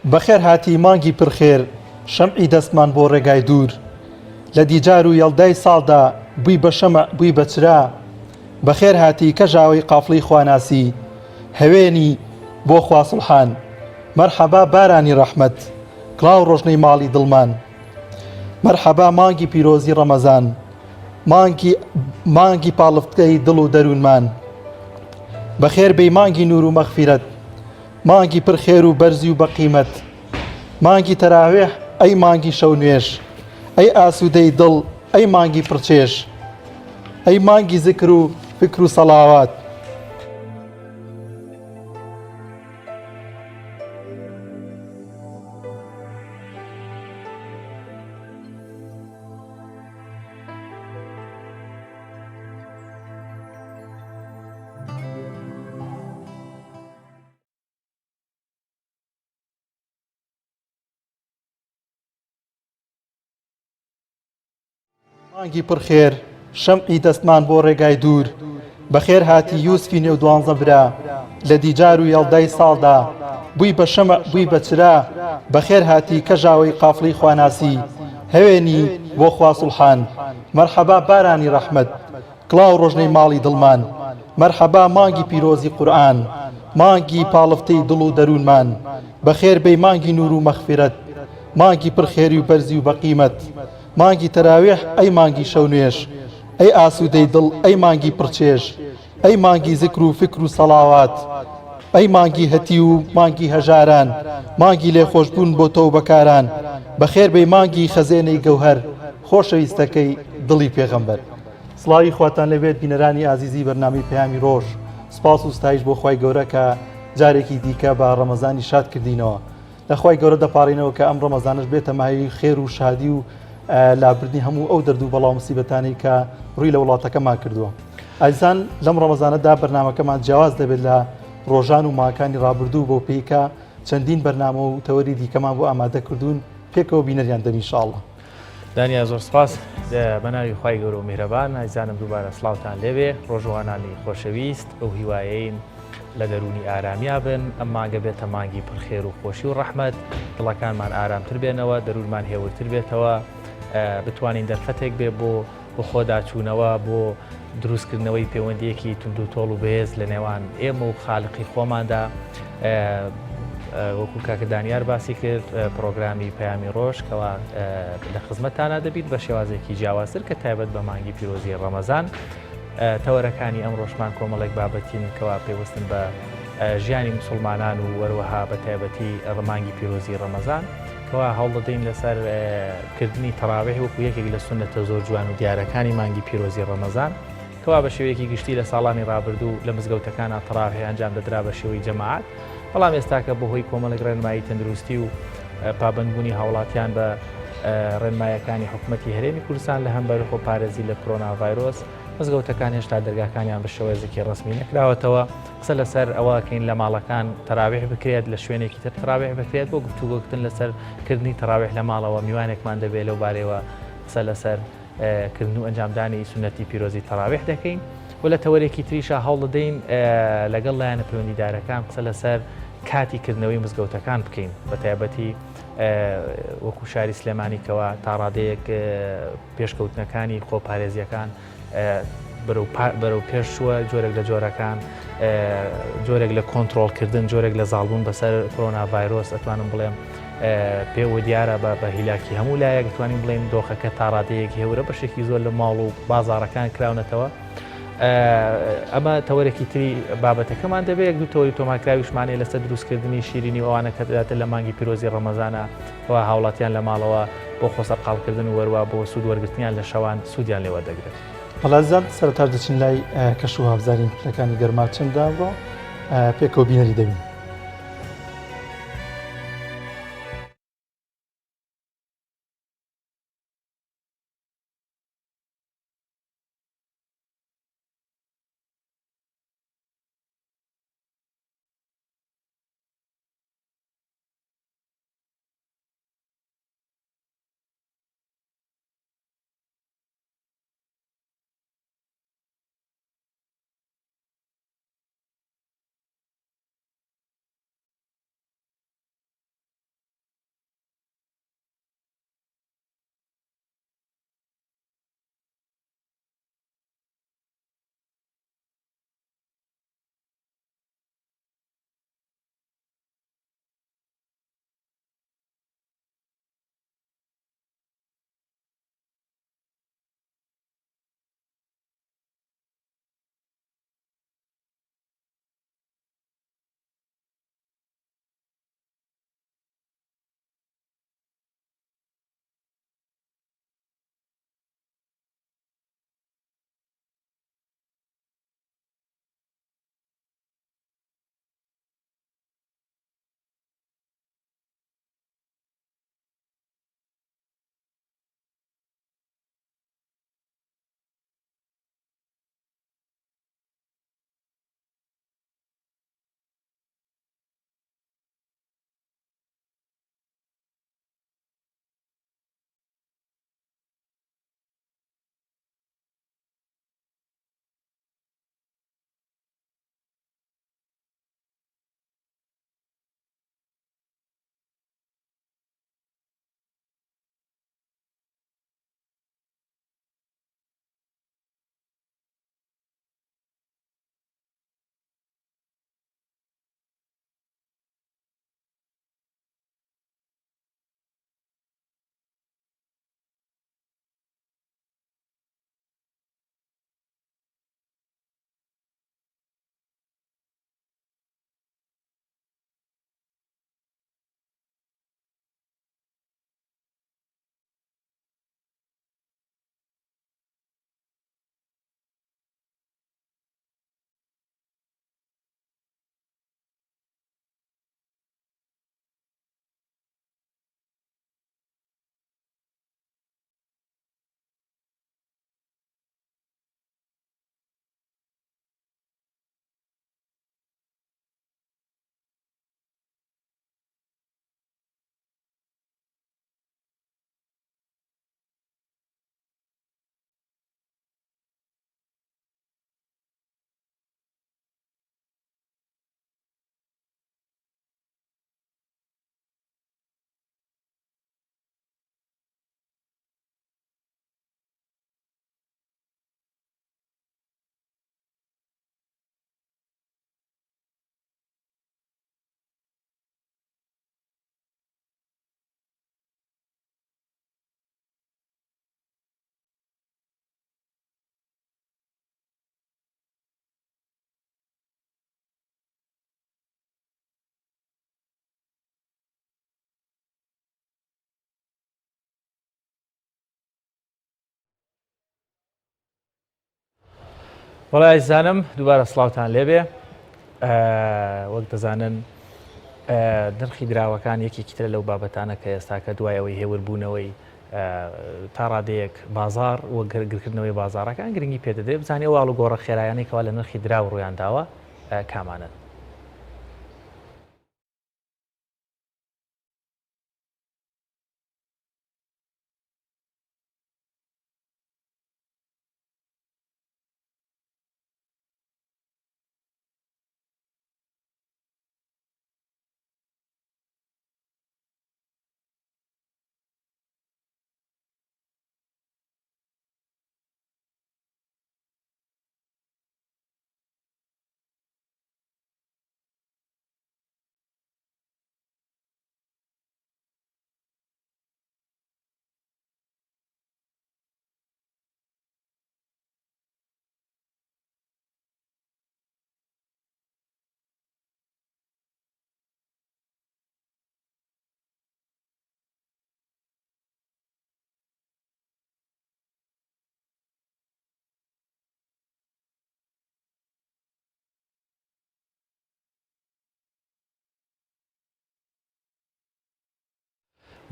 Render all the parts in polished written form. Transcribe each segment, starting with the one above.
بەخێر هاتی مانگی پرخێر شەمعی دەستمان بۆ ڕێگای دوور لە دیجار و یەڵدای ساڵدا بووی بە شەمع بووی بە چرا بەخێر هاتی کەژاوەی قافڵی خواناسی هەوێنی بۆ خوا سوڵحان مەرحەبا بارانی ڕەحمەت کڵاو ڕۆژنەی ماڵی دڵمان مەرحەبا مانگی پیرۆزی ڕەمەزان مانگی پاڵفتکەی دڵ و دەروونمان بەخێر بەی مانگی نور و مەغفیرەت مانگی پرخێر و بەرزی و بەقیمەت مانگی تەراوێح ئەی مانگی شەو نوێژ ئەی ئاسوودەی دڵ ئەی مانگی پڕچێژ ئەی مانگی زیکر و فکر و سەڵاوات مانگی پرخێر شەمعی دەستمان بۆ ڕێگای دوور بەخێر هاتی یوسفی نێو دوانزە برا لە دیجار و یەڵدای ساڵدا بووی بە شەمع بووی بە چرا بەخێر هاتی کەژاوەی قافڵی خواناسی هەوێنی بۆ خوا سوڵحان مەرحەبا بارانی ڕەحمەت کڵاو ڕۆژنەی ماڵی دڵمان مەرحەبا مانگی پیرۆزی قورئان مانگی پاڵفتەی دڵ و دەروونمان بەخێر بەی مانگی نور و مەغفیرەت مانگی پرخێری و بەرزی و بەقیمەت مانگی تەراوێح ئەی مانگی شەو نوێژ ئەی ئاسوودەی دڵ ئەی مانگی پڕچێژ ئەی مانگی زیکر و فکر و سەڵاوات ئەی مانگی هەتی و مانگی هەژاران مانگی لێخۆشبوون بۆ تۆ و بەکاران بەخێر بەی مانگی خەزێنەی گەوهەر خۆشەویستەکەی دڵی پێغەمبەر سڵاوی خواتان لەبێت بینەرانی ئازیزی بەرنامەی پەیامی ڕۆژ سپاس و ستایش بۆ خوای گەورە کە جارێکی دیکە بە ڕەمەزانی شاد کردینەوە لە خوای گەورە دەپاڕینەوە کە ئەم ڕەمەزانش بێتە ماهی خێر و شادی و لابردنی هەموو ئەو دەرد و بەڵاو موسیبەتانی کە ڕووی لە وڵاتەکەمان کردووە ئازیزان لەم ڕەمەزانەدا بەرنامەکەمان جیاواز دەبێت لە ڕۆژان و ماکانی ڕابردوو بۆ پێیکە چەندین بەرنامە و تەوەری دیکەمان بۆ ئامادە کردوون پێکەوە بینەریان دەبین ئینشاءڵڵا. دانیا زۆر سپاس بەناوی خوای گەورە و میهرەبان ئازیزانم دووبارە سڵاوتان لێوێ ڕۆژوانانی خۆشەویست ئەو هیوایەین لە دەرونی ئارامیا بن ئەم مانگە بێتە مانگی پرخێر و خۆشی و ڕەحمەت دڵەکانمان ئارامتر بێنەوە دەروونمان هێورتر بێتەوە بتوانین دەرفەتێک بێ بۆ خۆداچوونەوە بۆ دروستکردنەوەی پەیوەندیەکی تونند و تۆڵ و بەهێز لە نێوان ئێمە و خاڵقی خۆماندا وەکو کاکە دانیار باسی کرد پرۆگرامی پەیامی ڕۆژ کەوا لە خزمەتتانە دەبیت بە شێوازێکی جیاوازتر کە تایبەت بە مانگی پیرۆزی ڕەمەزان تەوەرەکانی ئەم ڕۆژمان کۆمەڵێک بابەتین کەوا پێوەستن بە ژیانی موسڵمانان و وەروەها بە تایبەتی ڕەمانگی پیرۆزی ڕەمەزان کەوا هەوڵ دەدەین لەسەر کردنی تەراویح وەکو یەکێک لە سونەتە زۆر جوان و دیارەکانی مانگی پیرۆزی ڕەمەزان کەوا بە شێوەیەکی گشتی لە ساڵانی ڕابردوو لە مزگەوتەکانە تەراویح ئەنجام دەدرا بە شێوەی جەماعەت بەڵام ئێستاکە بەهۆی کۆمەڵێک ڕێنمایی تەندروستی و پابندبوونی هاوڵاتیان بە ڕێنمایەکانی حکوومەتی هەرێمی کوردستان لە هەمبەر خۆپارێزی لە کۆرۆنا ڤایرۆس مزگەوتەکان هێشتا دەرگاکانیان بە شێوەیەکی ڕسمی نەکراوەتەوە قسە لەسەر ئەوەکەین لە ماڵەکان تەراویح بکرێت لە شوێنێکی تر تەراویح بکرێت بۆ گفتوگۆکردن لەسەر کردنی تەراویح لە ماڵەوە میوانێکمان دەبێت لەو بارەوە قسە لەسەر کردن و ئەنجامدانی سونەتی پیرۆزی تەراویح دەکەین و لە تەوەرێکی تریشە هەوڵ دەدەین لەگەڵ لایەنە پەیوەندیدارەکان قسە لەسەر کاتی کردنەوەی مزگەوتەکان بکەین بە تایبەتی وەکو شاری سلێمانیکەوە تا ڕادەیەک پێشکەوتنەکانی خۆپارێزیەکان بەرەو پێش چووە جۆرێک لە جۆرەکان جۆرێک لە کۆنتترۆلکردن جۆرێک لە زاڵبوون بەسەر کۆرۆنا ڤایرۆس ئەتوانم بڵێم پێوە دیارە بە هیلاکی هەموو لایەک توانین بڵێن دۆخەکە تا ڕادەیەک هێورە بەشێکی زۆر لە ماڵ و بازاڕەکان کراونەتەوە ئەمە تەوەرێکی تری بابەتەکەمان دەبێت یەک دوو تەوەری تۆمارکراویشمانێ لەسەر دروستکردنی شیرینی ئەوانە کە دەداتە لە مانگی پیرۆزی ڕەمەزانە ئەوە هاوڵاتیان لە ماڵەوە بۆ خۆسەرقاڵکردن و وەروە بۆ سوود وەرگرتنیان لە شەوان سوودیان لێوە دەگرێت. هەڵازان سەرەتا دەچین لای کەش و هاوزارین پلەکانی گەرما چەنددا بۆ پێکەوە بینەری دەبین. وڵای زانم دووبارە سڵاوتان لێبێ وەک دەزانن نرخی دراوەکان یەکێکی ترە لەو بابەتانە کە ئێستا کە دوای ئەوەی هێوربوونەوەی تا ڕادەیەک بازار وە گرکردنەوەی بازارەکان گرنگی پێدەدرێت بزانێ واڵ و گۆڕە خێرایانەی کەوا لە نرخی دراوە ڕوویان داوە کامانن.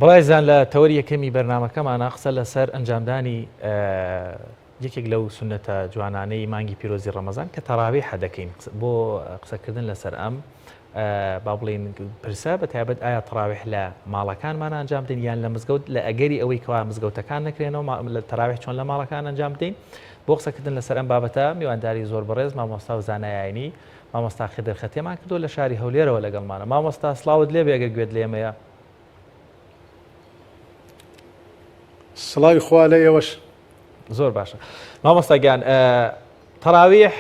بەڵایزان لە تەوەری یەکەمی بەرنامەکەمانە قسە لەسەر ئەنجامدانی یەکێک لەو سونەتە جوانانەی مانگی پیرۆزی ڕەمەزان کە تەراویح دەکەین بۆ قسەکردن لەسەر ئەم با بڵێن پرسە بە تایبەت ئایا تەراویح لە ماڵەکانمان ئەنجام بدەین یان لە مزگەوت لە ئەگەری ئەوەی کەوا مزگەوتەکان نەکرێنەوە لە تەراویح چۆن لە ماڵەکان ئەنجام بدەین. بۆ قسەکردن لەسەر ئەم بابەتە میوانداری زۆر بەڕێز مامۆستا و زانایانی مامۆستا خدر خەتێمان کردو لە شاری هەولێرەوە لەگەڵمانە. مامۆستا سڵاوت لێبێ ئەگەر گوێت لێمەیە. سڵاوی خوا لە ئێوەش. زۆر باشە مامۆستاگیان تەراویح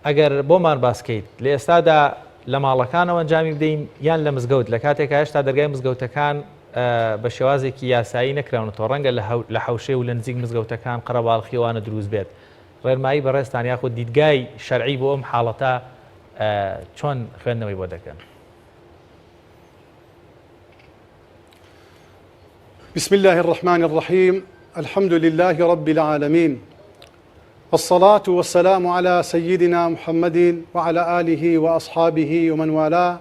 ئەگەر بۆمان باسکەیت لە ئێستادا لە ماڵەکانەوە ئەنجامی بدەین یان لە مزگەوت لە کاتێکە هێشتا دەرگای مزگەوتەکان بە شێوازێکی یاسایی نەکراونەوە ڕەنگە لە حەوشەی و لە نزیک مزگەوتەکان قەرەباڵخیوانە دروست بێت ڕێنمایی بەڕێستان یاخود دیدگای شەرعی بۆ ئەم حاڵەتە چۆن خوێندنەوەی بۆ دەکەن؟ بسم الله الرحمن الرحيم الحمد لله رب العالمين والصلاة والسلام على سيدنا محمد وعلى آله وأصحابه ومن والاه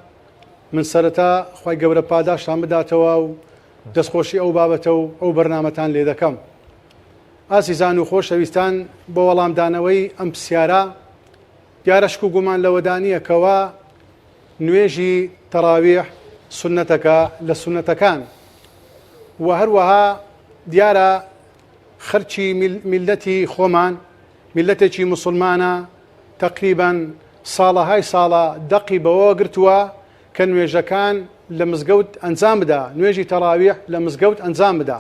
من سرتا خوای گەورە پاداشتان بداتەوە و دەستخۆشی ئەو بابەتە و ئەو بەرنامەتان لێ دەکەم. ئازیزان و خۆشەویستان بۆ وەڵامدانەوەی ئەم پرسیارە دیارە شک و گومان لەوەدانیە کەوا نوێژی تەراویح سونەتەکە لە سونەتەکان و هەروەها دیارە خەرچی میلەتی خۆمان میلەتێکی موسڵمانە تەقریبەن ساڵەهای ساڵە دەقی بەوە گرتووە کە نوێژەکان لە مزگەوت ئەنجام بدا نوێژی تەراویح لە مزگەوت ئەنجام بدا.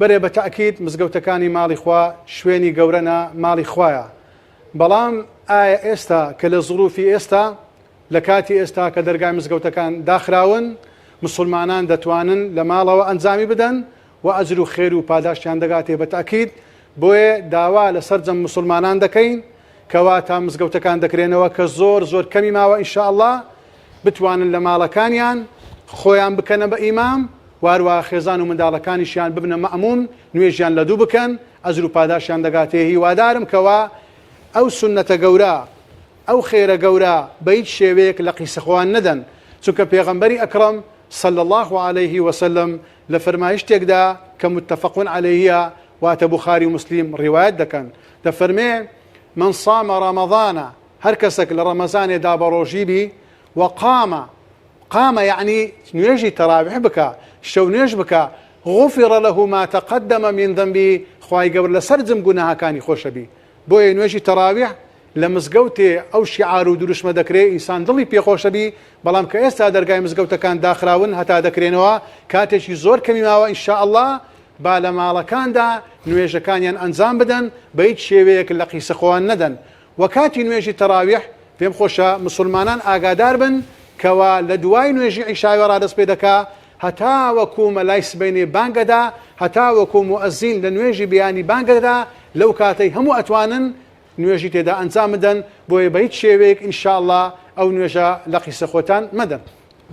بەرێ بە تەئکید مزگەوتەکانی ماڵی خوا شوێنی گەورەنە ماڵی خوایە. بەڵام ئایا ئێستا کە لە زڵوفی ئێستا لە کاتی ئێستا کە دەرگای مزگەوتەکان داخراون مسلمانان دەتوانن لە ماڵەوە ئەنجامی بدەن و ئەجر و خێر و پاداشتیان دەگاتێ بە تەئکید. بۆیە داوا لەسەر جەم مسلمانان دەکەین کەوا تا مزگەوتەکان دەکرێنەوە کە زۆر زۆر کەمی ماوە ئینشاءالله بتوانن لە ماڵەکانیان خۆیان بکەنە بە ئیمام وارووا خێزان و منداڵەکانیشیان ببنە مەئموم نوێژیان لە دوو بکەن ئەجر و پاداشیان دەگاتێ. هیوادارم کەوا ئەو سونەتە گەورە ئەو خێرە گەورە بە هیچ شێوەیەک لە قیسەخۆیان نەدەن چونکە پێغەمبەری ئەکرەم صلى الله عليه وسلم لفرمایشتێکدا کە متفق عليهە واتە بوخاری و مسلیم ڕیوایەت دەکەن دەفەرمێ من صام رمضان هەر کەسێک لە ڕەمەزانێدا بە ڕۆژی بی قام يعني نوێژی تەراویح بکە شەو نوێژ بکە غفر له ما تقدم من ذنبه خوای گەورە لەسەر جەم گوناهەکانی خۆشەبی. بۆیە نوێژی تەراویح لە مزگەوتێ ئەو شیعار و دروشمە دەکرێت ئینسان دڵی پێخۆشەبی بەڵام کە ئێستا دەرگای مزگەوتەکان داخراون هەتا دەکرێنەوە کاتێکی زۆر کەمی ماوە ئینشاءالله با لە ماڵەکاندا نوێژەکانیان ئەنجام بدەن بە هیچ شێوەیەک لە قیسەخۆیان نەدەن. و کاتی نوێژی تەراویح پێم خۆشە مسلمانان ئاگادار بن کەوا لە دوای نوێژی عیشاوە ڕادەست پێ دەکا هەتا وەکو مەلای سبەینێ بانگەدا هەتا وەکو موئەزین لە نوێژی بیانی بانگەدا لەو کاتەی هەموو ئەتوانن نوێژی تێدا ئەنجام بدەن بۆیە بە هیچ شێوەیەک ئینشاءالله ئەو نوێژە لە قیسەخۆتان مەدەن.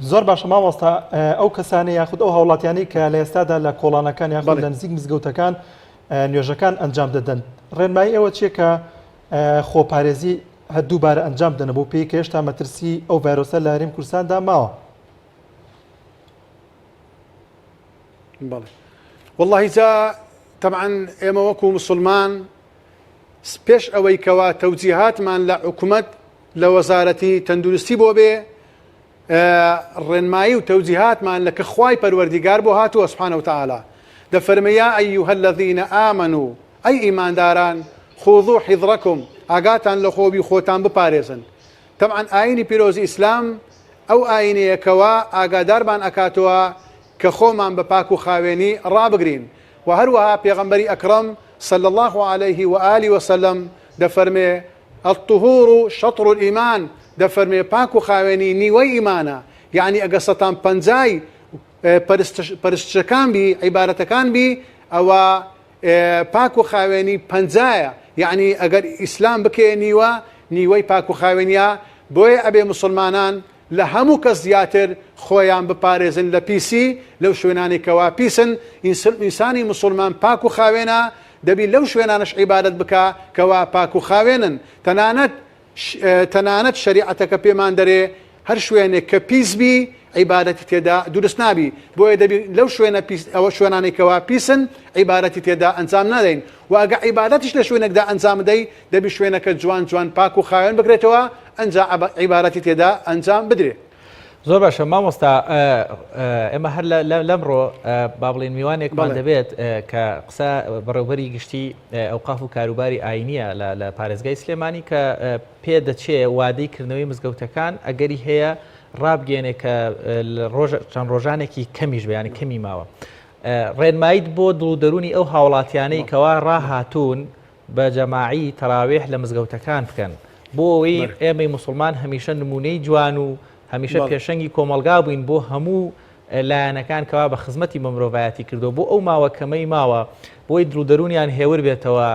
زۆر باشە مامۆستا ئەو کەسانی یاخود ئەو هاوڵاتیانی کە لە ئێستادا لە کۆڵانەکان یاخود لە نزیک مزگەوتەکان نوێژەکان ئەنجام دەدەن ڕێنمایی ئەوە چیە کە خۆپارێزی هەردووبارە ئەنجام دەنە بۆ پێی کە هێشتا مەترسی ئەو ڤایرۆسە لە هەرێم کوردستاندا ماوە. بەڵێ والله جا طبعا ئێمە وەکو مسلمان پێش ئەوەی کەوا تەوجیهاتمان لە حکوومەت لە وەزارەتی تەندروستی بۆ بێ ڕێنمایی و تەوجیهاتمان لە کە خوای پەروەردیگار بۆ هاتووە سبحانه وتعالى دەفەرمەیە ئەیها الذین آمنوا ئەی ئیمانداران خذوا حذرکم ئاگاتان لە خۆبی خۆتان بپارێزن. طبعا ئاینی پیرۆزی ئیسلام ئەو ئاینەیەکەوە ئاگادارمان ئەکاتەوە کە خۆمان بە پاک و خاوێنی ڕابگرین و هەروەها پێغەمبەری ئەکرەم صلى الله عليه وآله وسلم دەفەرمێ الطهور شطر الإيمان دەفەرمێ پاک و خاوێنی نیوەی ئیمانە، یعنی ئەگە سەتان پەنجای پەرستشەکان بی عیبارەتەکان بی ئەوە پاک و خاوێنی پەنجایە، یعنی ئەگەر ئیسلام بکێ نیوە نیوەی پاک و خاوێنیە. بۆیە ئەبێ مسلمانان لە هەموو کەس زیاتر خۆیان بپارێزن لە پیسی لەو شوێنانی کەوا پیسن. ئینسانی مسلمان پاک و خاوێنە دەبی لەو شوێنانش عیبادەت بکە کەوا پاک و خاوێنن. تەنانەت شەریعەتەکە پێمان دەرێ هەر شوێنێک کە پیسبی عیبادەتی تێدا دروست نابی، بۆیە دەبی لەو ئەوە شوێنانی کەوا پیسن عیبادەتی تێدا ئەنجام نادەین و ئەگە عیبادەتیش لە شوێنێکدا ئەنجام بدەی دەبی شوێنەکە جوان جوان پاک و خاوێن بگرێتەوە ئەنجا عیبادەتی تێدا ئەنجام بدرێت. زۆر باشە مامۆستا، ئێمە هەر لەمڕۆ با بڵێن میوانێکمان دەبێت کە قسە بەڕێوەبەری گشتی ئەوقاف و کاروباری ئاینیە لە پارێزگای سلێمانی کە پێ دەچێ وادەی کردنەوەی مزگەوتەکان ئەگەری هەیە ڕابگەێنێ کە چەند ڕۆژانێکی کەمیش بەیانی کەمی ماوە. ڕێنماییت بۆ دڵودەرونی ئەو هاوڵاتیانەی کەوا ڕاهاتوون بە جەماعی تەراویح لە مزگەوتەکان بکەن بۆ ئەوەی ئێمەی مسلمان هەمیشە نمونەی جوان و هەمیشە پێشەنگی کۆمەلگا بووین بۆ هەموو لایەنەکان کەوا بە خزمەتی مرۆڤایەتی کردو بۆ ئەو ماوە کەمەی ماوە بۆی دڵودەرونیان هێور بێتەوە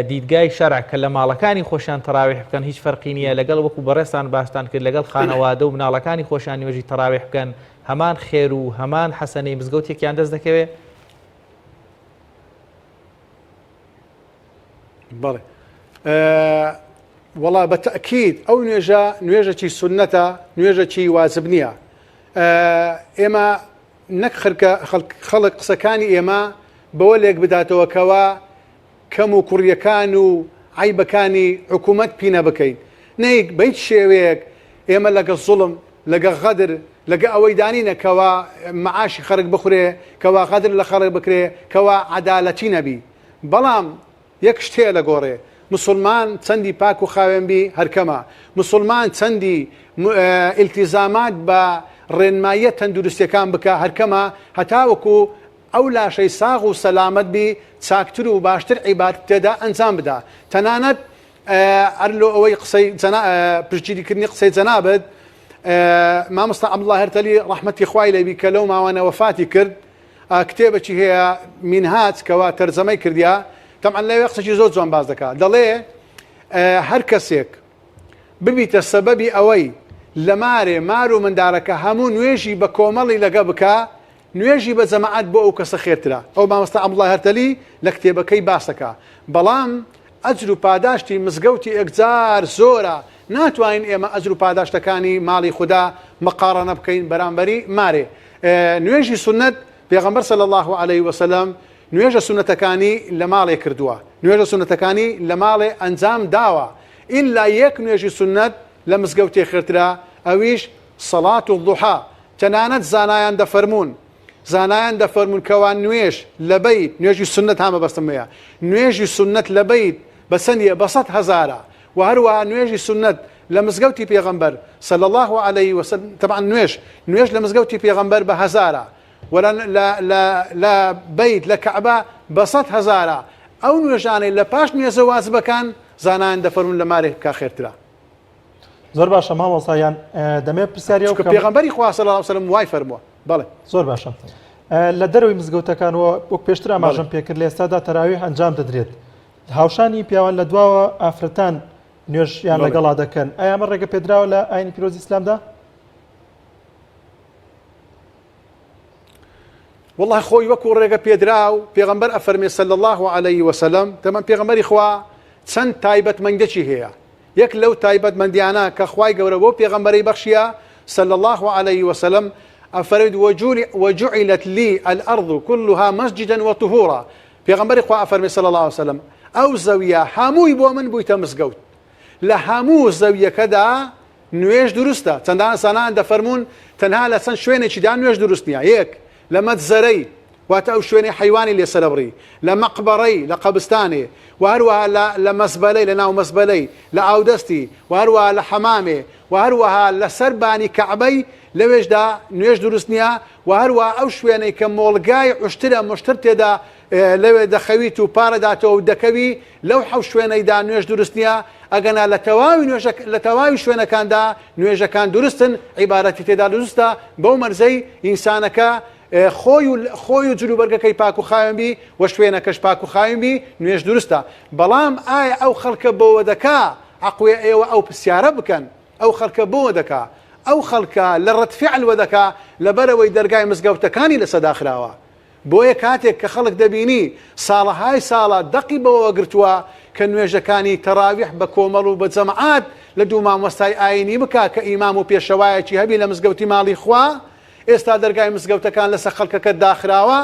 دیدگای شەرع کە لە ماڵەکانی خۆشیان تەراویح بکەن هیچ فەرقی نییە لەگەڵ وەکو بەڕێستان باشتان کرد لەگەڵ خانەوادە و مناڵەکانی خۆشیان نوێژی تەراویح بکەن هەمان خێر و هەمان حەسەنەی مزگەوتێکیان دەست دەکەوێت. بەڵێ وڵا بەتەکید ئەو نوێژەکی سنەتە، نوێژەکی واجب نییە. ئێمە نەک خەڵک قسەکانی ئێمە بەوە لێک بداتەوە کەوا کەم و کوڕیەکان و عیبەکانی حکوومەت پینە بکەین. نەیک بەیت شێوەیەک ئێمە لەگە زوڵم لەگە غەدر لەگە ئەوەی دانینە کەوا مەعاشی خەڵک بخورێ کەوا غەدر لە خەڵک بکرێ کەوا عەدالەتی نەبی. بەڵام یەک شتێ لە گۆڕێ مسلمان چەندی پاک و خاوێنبی هەرکەمە، مسلمان چەندی ئیلتیزامات بە ڕێنماییە تەندروستیەکان بکە هەرکەمە، هەتاوەکو ئەو لاشەی ساغ و سەلامەت بی چاکتر و باشتر عیبادەت تێدا ئەنجام بدا. تەنانەت هەر لۆ ئەوەی قسەی پشتگیریکردنی قسەی جەنابەت مامۆستا عەبدوڵڵا هەرتەلی ڕەحمەتی خوای لێبی کە لەو ماوانە وەفاتی کرد کتێبێکی هەیە مینهاج کەوا تەرجەمەی کردیا. طبعا لەوێ قسەی زۆر جوان باز دەکات، دەڵێ هەر کەسێک ببیتە سەبەبی ئەوەی لە مار و منداڵەکە هەموو نوێژی بە کۆمەڵی لەگە بکە نوێژی بە جەماعەت بۆ ئەو کەسە خێرترە. ئەو مامۆستا عەبدوڵڵا هەرتەلی لە کتێبەکەی باس دەکات. بەڵام ئەجر و پاداشتی مزگەوتی ئەکجار زۆرە، ناتوانین ئێمە ئەجر و پاداشتەکانی ماڵی خوددا مەقارەنە بکەین بەرامبەری مارێ. نوێژی سنەت پێغەمبەر صلی الله علیه وسلم نوێژە سونەتەکانی لە ماڵێ کردووە، نوێژە سونەتەکانی لە ماڵێ ئەنجام داوە. ئیلا یەک نوێژی سنەت لە مزگەوتێ خێرترا ئەویش سەڵات و ضوحا. تەنانەت زانایان دەفەرمون کەوا نوێژ لە بەیت نوێژی سنەت هەمە بەستمەیە نوێژی سنەت لە بەیت بەسەندیە بە 100,000 و هەروەها نوێژی سنەت لە مزگەوتی پێغەمبەر صلی الله علیه وسلم طبعا نوێژ لە مزگەوتی پێغەمبەر بە 1000 ولا لە بەیت لە کەعبە بە 100,000. ئەو نوێژانەی لە پاش نوێژە واجبەکان زانایان دەفەرمون لە مارێک کا خێرترا. زۆر باشە مامۆستایان دەمێت پرسیارە پێغەمبەری خوا صلی الله علیه وسلم وای فەرمووە. بەڵێ زۆر باشە. لە دەروی مزگەوتەکانەوە وەک پێشتر ئاماژەم پێکرد لە ئێستادا تەراویح ئەنجام دەدرێت. هاوشانی پیاوان لە دواوە ئافرەتان نوێژیان لەگەڵا دەکەن. ئایا ئەمە ڕێگە پێدراوە لە ئاینی پیرۆزی ئیسلامدا؟ والله خۆی وەکو ڕێگە پێدراو پێغەمبەر ئەفەرمێ صلی الله علیه وسلم تەمام پێغەمبەری خوا چەند تایبەتمەندێکی هەیە. یەک لەو تایبەتمەندیانە کە خوای گەورە بۆ پێغەمبەرەی بەخشیە صلى الله عليه وسلم أفرد وجعلت لي الأرض كلها مسجدا وطهورا پێغەمبەری خوا ئەفەرمێ صلى الله عليه وسلم ئەو زەویە هەمووی بۆ من بوویتە مزگەوت. لە هەموو زەویەکەدا نوێژ دروستە. چەندان ئەسانان دەفەرمونون تەنها لە چەند شوێنێکیدا نوێژ دروست نییە. یەک لە مەتزەرەی واتە ئەو شوێنی حیوانی لێسەرەبڕی، لە مەقبەڕەی لە قەبستانێ، و هەروەها لە مەزبەلەی لە ناو مەزبەلەی لە ئاودەستی، و هەروەها لە حەمامێ، و هەروەها لەسەر بانی کەعبەی لەوێشدا نوێژ دروست نییە، و هەروەها ئەو شوێنەی کە مۆڵگای عوشترە مشتر تێدا لەوێ دەخەویت و پارەداتەوە و دەکەوی لەو حەو شوێنەیدا نوێژ دروست نییە. ئەگەنا لە تەواوی شوێنەکاندا نوێژەکان دروستن، عیبارەتی تێدا دروستە. بەو مەرزەی ئینسانەکە خۆی و جلوبەرگەکەی پاک و خاوێنبی و شوێنەکەش پاک و خاوێنبی نوێژ دروستە. بەڵام ئایا ئەو خەڵکە بۆوە دەکا عەقوێ ئێوە ئەو پرسیارە بکەن، ئەو خەڵکە بۆوە دەکا، ئەو خەڵکە لە ڕەتفعل وە دەکا لەبەرەوەی دەرگای مزگەوتەکانی لەسەداخراوە. بۆیە کاتێک کە خەڵک دەبینی ساڵەهای ساڵە دەقی بەوە گرتووە کە نوێژەکانی تەراویح بە کۆمەڵ و بە جەمەعات لە دوو مامۆستای ئاینی بکا کە ئیمام و پێشەوایەکی هەبی لە مزگەوتی ماڵی خوا، ئێستا دەرگای مزگەوتەکان لەسەر خەڵکەکە داخراوە،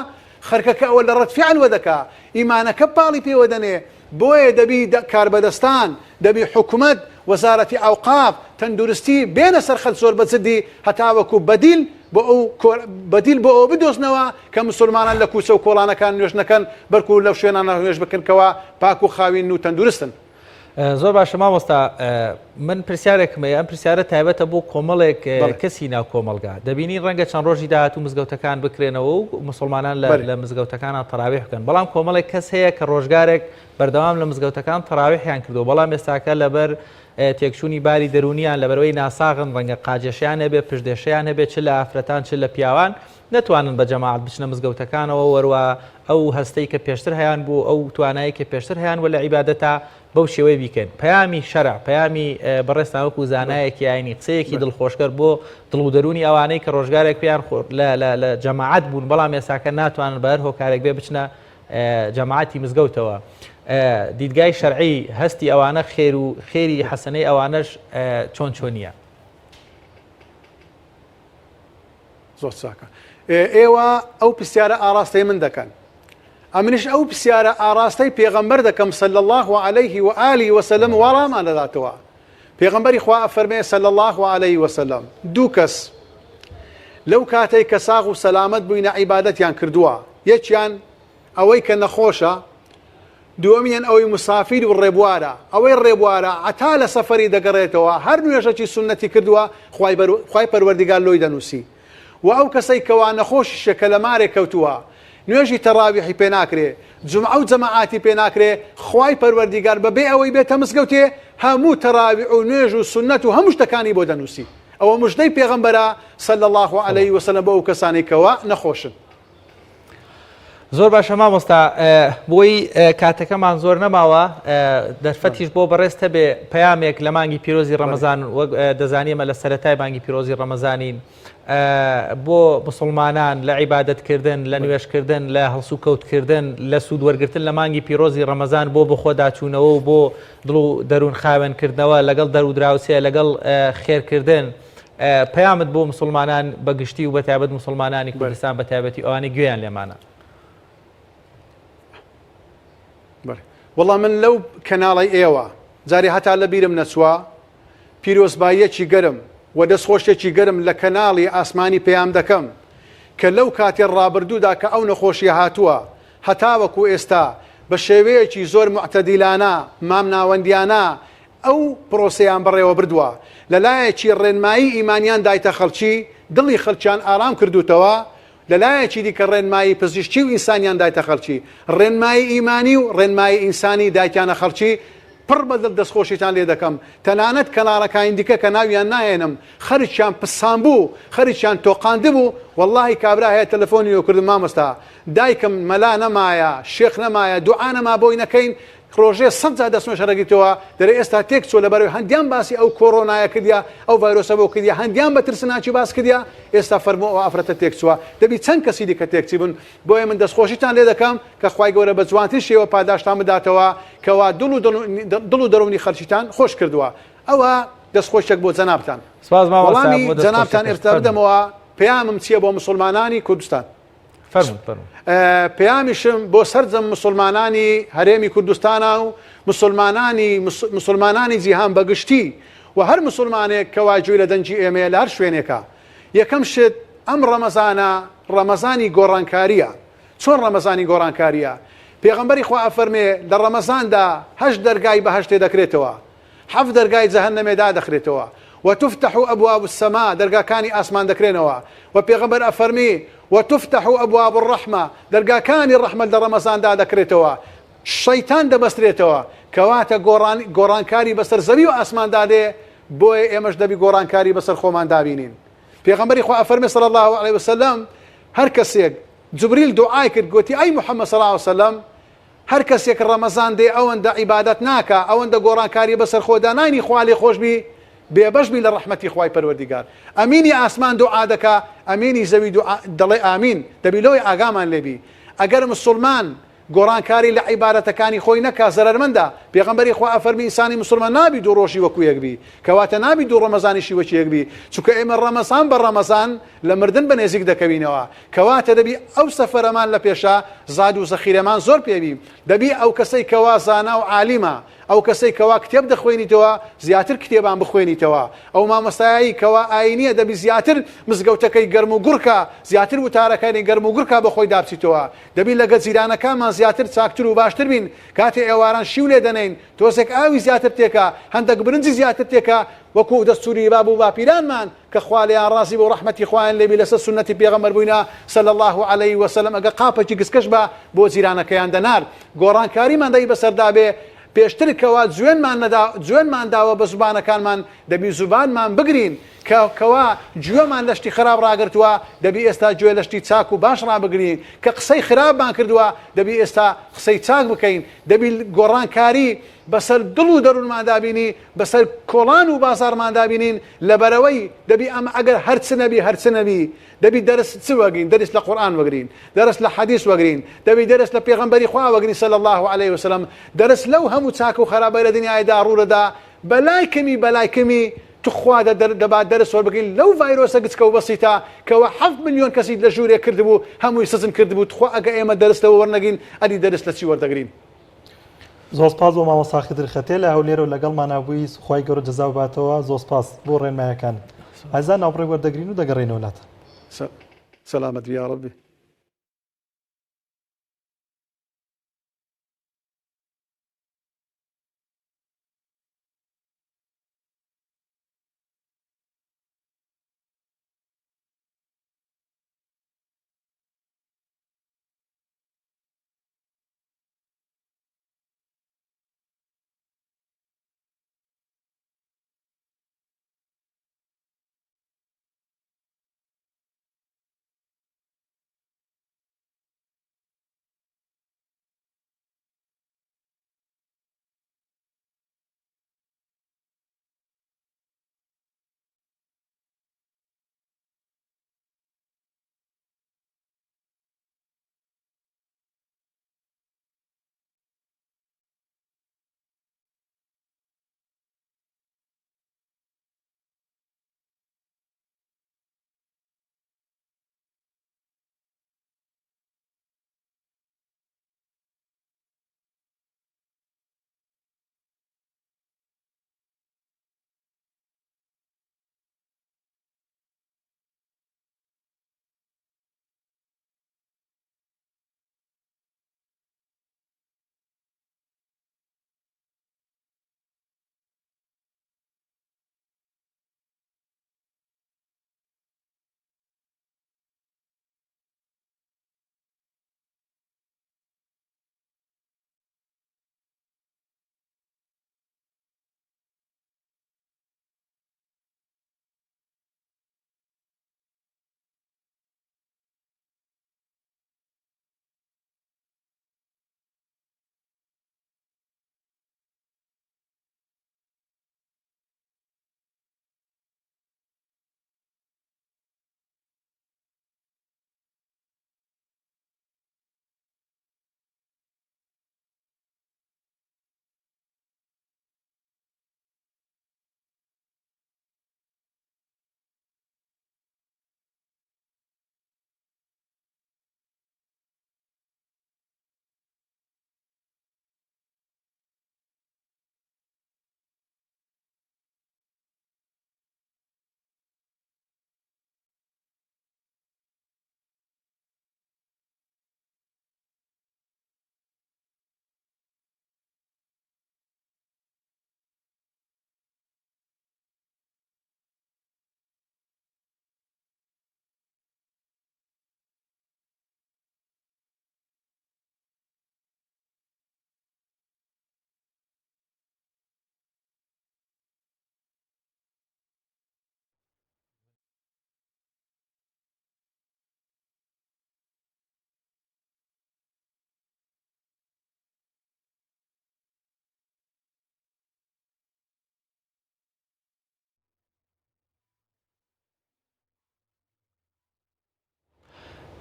خەرکەکە ئەوە لە ڕەتفعل وە دەکا، ئیمانەکە پاڵی پێوە دەنێ. بۆیە دەبی کاربەدەستان، دەبی حکومەت، وەزارەتی ئەوقاف، تەندروستی بێنە سەر خەڵک زۆر بەجددی هەتاوەکو بەدیل بۆ ئەو بدۆزنەوە کە مسلمانان لە کوچە و کۆڵانەکان نوێژ نەکەن، بەرکو لەو شوێنانە نوێژ بکەنکەوە پاک و خاوین و تەندروستن. زۆر باشە مامۆستا، من پرسیارێکم هەیە. ئەم پرسیارە تایبەتە بۆ کۆمەڵێک کەسی ناو کۆمەلگا. دەبینی ڕەنگە چەند ڕۆژی داهاتوو مزگەوتەکان بکرێنەوە و مسلمانان لە مزگەوتەکانە تەراویح بکەن، بەڵام کۆمەڵێک کەس هەیە کە ڕۆژگارێک بەردەوام لە مزگەوتەکان تەراویحیان کردو، بەڵام ئێستاکە لەبەر تێکچوونی باری دەرونیان لەبەرەوەی ناساغن، ڕەنگە قاجەشیان هەبێ، پشتێشەیان هەبێ، چ لە ئافرەتان چ لە پیاوان، نەتوانن بە جەماعەت بچنە مزگەوتەکانەوە، وەروە ئەو هەستەی کە پێشتر هەیان بوو، ئەو توانایی کە پێشتر هەیان وە لە عیبادەتە بەو شێوەی بیکەن. پەیامی شەرع، پەیامی بەڕێستان وەکو زانایەکی ئاینی، قسەیەکی دڵخۆشکەر بۆ دڵ و دەرونی ئەوانەی کە ڕۆژگارێک پێیان لە جەماعەت بوون، بەڵام ئێستاکە ناتوانن بە هەر هۆکارێک بێ بچنە جەماعەتی مزگەوتەوە. دیدگای شەرعی هەستی ئەوانە خێر و خێری حەسەنەی ئەوانەش چۆنیە؟ زۆر چاکە. ئێوە ئەو پرسیارە ئاراستەی من دەکەن، ئەمنش ئەو پرسیارە ئاراستەی پێغەمبەر دەکەم صلی الله عليه و آله وسلم وەڵامان دەداتەوە. پێغەمبەری خوا ئەفەرمێ صلی الله عليه وسلم دوو کەس لەو کاتەی کە ساغ و سەلامەت بووینە عیبادەتیان کردووە، یەکیان ئەوەی کە نەخۆشە، دووەمیان ئەوەی مسافیر و ڕێبوارە. ئەوەی ڕێبوارە عەتا لە سەفەری دەگەڕێتەوە، هەر نوێژەکی سونەتی کردووە خوای پەروەردیگار لۆی دەنووسی. و ئەو کەسەی کەوا نەخۆشیشە کە لە مارێک کەوتووە، نوێژی تەراویحی پێ ناکرێ، جومعە و جەماعاتی پێ ناکرێ، خوای پەروەردیگار بەبێ ئەوەی بێتە مزگەوتێ هەموو تەراویح و نوێژ و سونەت و هەموو شتەکانی بۆ دەنووسی. ئەوە موژدەی پێغەمبەرە صلی الله عليه وسلم بۆ ئەو کەسانی کەوا نەخۆشن. زۆر باشە مامۆستا، بۆی کاتەکەمان زۆر نەماوە، دەرفەتیش بۆ بەڕێستە بێ پەیامێک لە مانگی پیرۆزی ڕەمەزان، وەک دەزانیمە لە سەرەتای مانگی پیرۆزی ڕەمەزانین، بۆ مسلمانان لە عیبادەتکردن، لە نوێشکردن، لە هەڵسو کەوتکردن، لە سوود وەرگرتن لە مانگی پیرۆزی ڕەمەزان بۆ بخۆ داچوونەوە و بۆ دڵ و دەروون خاوێنکردنەوە لەگەڵ دەرودراوسێ لەگەڵ خێرکردن، پەیامت بۆ مسلمانان بەگشتی و بەتایبەت مسلمانانی کوردستان بەتایبەتی ئەوانەی گوێیان لێمانە؟ وەڵام من لەو کەناڵی ئێوە جارێ هەتا لە بیرم نەچووە پیرۆزباییەکی گەرم و دەستخۆشێکی گەرم لە کەناڵی ئاسمانی پەیام دەکەم کە لەو کاتێ ڕابردوودا کە ئەو نەخۆشیە هاتووە هەتاوەکو ئێستا بە شێوەیەکی زۆر معتەدیلانە مام ناوەندیانە ئەو پرۆسەیان بەڕێوە بردووە، لەلایەکی ڕێنمایی ئیمانیان دایتە خەڵکی، دڵی خەڵکیان ئارام کردوتەوە، لەلایەکی دیکە ڕێنمایی پزیشکی و ئینسانیان دایتە خەڵکی، ڕێنمایی ئیمانی و ڕێنمایی ئینسانی دایتیانە خەڵکی. پڕ بەدڵ دەستخۆشیتان لێ دەکەم. تەنانەت کەناڵەکانی دیکە کە ناویان نایێنم خەرجیان پسان بوو، خەرجیان تۆقاندە بوو، وەڵڵاهی کابرا هەیە تەلەفۆنی وە کردم مامۆستا دایکم مەلا نەمایە، شێخ نەمایە، دوعا نەما بۆی نەکەین، ڕۆژێ 100 جار دەستنوێژ ڕەگیتەوە دەرێ ئێستا تێک چۆ لەبەرەوەی هەندیان باسی ئەو کۆڕۆنایە کردیا ئەو ڤایرۆسە بۆ کردیا هەندیان بە ترسناکی باس کردیا ئێستا فەرموو ئەو ئافرەتە تێک چووە دەبی چەند کەسی دیکە تێکچی بوون بۆیە من دەستخۆشیتان لێ دەکەم کە خوای گەورە بە جوانترین شێوە پاداشتان بداتەوە کەوا دڵ و دەرونی خەڵکیتان خۆش کردووە ئەوە دەستخۆشێک بۆ جەنابتان وەڵامی جەنابتان ئێستا بدەمەوە پەیامم چییە بۆ مسلمانانی کوردستان پەیامیشم بۆ سەرجەم مسلمانانی هەرێمی کوردستانە و مسلمانانی جیهان بەگشتی و هەر مسلمانێک کەوا گوێی لە دەنجی ئێمەیە لە هەر شوێنێکە یەکەم شت ئەم ڕەمەزانە ڕەمەزانی گۆڕانکاریە چۆن ڕەمەزانی گۆڕانکاریە پێغەمبەری خوا ئەفەرمێ لە ڕەمەزاندا 8 دەرگای بەهەشتێ دەکرێتەوە 7 دەرگای جەهەنەمێدا دەخرێتەوە وتفتح أبواب السماء درجاكاني أسمان دكرينوا وبيغمبر أفرمي وتفتح أبواب الرحمة درجاكاني الرحمة لرمضان دا دكريتوا الشيطان دا بستريتوا كواتا قران كاري بسر زبي وأسمان دادي بوي إمش دبي قران كاري بسر خومان دابينين بيغمبر إخوة أفرمي صلى الله عليه وسلم هركسيك جبريل دعاي كد قوتي أي محمد صلى الله عليه وسلم هركسيك رمضان دي أو دا عبادت ناكا أو دا قران كاري بسر خودا نايني خوالي خوش بي بێبەش بی لە ڕەحمەتی خوای پەروەردیگار ئەمینی ئاسمان دوعا دەکا ئەمینی زەوی دەڵێ ئامین دەبی لەوەی ئاگامان لێبی ئەگەر مسلمان گۆڕانکاری لە عیبادەتەکانی خۆی نەکا زەرەرمەندە پێغەمبەری خوا ئەفەرمی ئینسانی مسلمان نابی دوو ڕۆژی وەکو یەکبی کەواتە نابی دوو ڕەمەزانیشی وەکی یەکبی چونکە ئێمە ڕەمەزان بە ڕەمەزان لە مردن بەنێزیک دەکەوینەوە کەواتە دەبی ئەو سەفەرەمان لە پێشە زاد و زەخیرەمان زۆر پێوی دەبی ئەو کەسەی کەوا زانا و عالیمە ئەو کەسەی کەوا کتێب دەخوێنیتەوە زیاتر کتێبان بخوێنیتەوە ئەو مامۆستایی کەوا ئاینیە دەبی زیاتر مزگەوتەکەی گەرم و گوڕکە زیاتر وتارەکانی گەرم و گوڕکە بەخۆی دابچیتەوە دەبی لەگە جیرانەکانمان زیاتر چاکتر و باشتر بین کاتێ ئێواران شیو لێ دەنین تۆزێک ئاوی زیاتر تێکە هەندێک برنجی زیاتر تێکە وەکو دەستوری باب و باپیرانمان کە خوالیان ڕازی بۆ ڕەحمەتی خوایان لێبی لەسەر سنەتی پێغەمبەر بووینە صلی الله علیه وسلم ئەگە قاپێکی گسکەش بە بۆ جیرانەکەیان دەنار گۆڕانکاریمان دەی بەسەردا بێ پێشترکەوە جوێنمان داوە بە زوبانەکانمان دەبی زوبانمان بگرین کەوا گوێمان لە شتی خراپ ڕاگرتووە دەبی ئێستا گوێ لە شتی چاک و باش ڕابگرین کە قسەی خراپمان کردووە دەبی ئێستا قسەی چاک بکەین دەبی گۆڕانکاری بەسەر دڵ و دەروونمان دابینی بەسەر کۆڵان و بازارمان دابینین لەبەرەوەی دەبی ئەمە ئەگەر هەرچ نەبی دەبی دەرس چ وەگرین دەرس لە قورئان وەگرین دەرس لە حەدیث وەگرین دەبی دەرس لە پێغەمبەری خوا وەگرین صلی الله علیه وسلم دەرس لەو هەموو چاک و خراپەی لە دنیایدا ڕوودەدا بەلای کەمی تخوا دەبات دەرس وەربگرین لەو ڤایرۆسە گچکە و بەسیتە کەوە 7 ملیۆن کەسی لە ژوورێ کردبوو هەمووی سزم کردبوو تخوا ئەگە ئێمە دەرس لەوە وەرنەگین ئەدی دەرس لە چی وەردەگرین زۆر سپاس بۆ مامۆستا خدر خەتێ لە هەولێرە و لەگەڵمانە بووی خوای گەورە جەزا باتەوە زۆر سپاس بۆ ڕێنمایەکان ئازان ناوبڕێ وەردەگرین و دەگەڕێنەوە لاتە سلامت یا ربی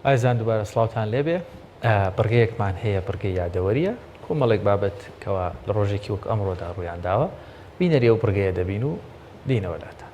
ئایزان دووبارە سڵاوتان لێبێ بڕگەیەکمان هەیە بڕگەی یادەوەریە کۆمەڵێک بابەت کەوا لە ڕۆژێکی وەک ئەمڕۆدا ڕوویان داوە بینەری ئەو بڕگەیە دەبین و دینەوەلاتە.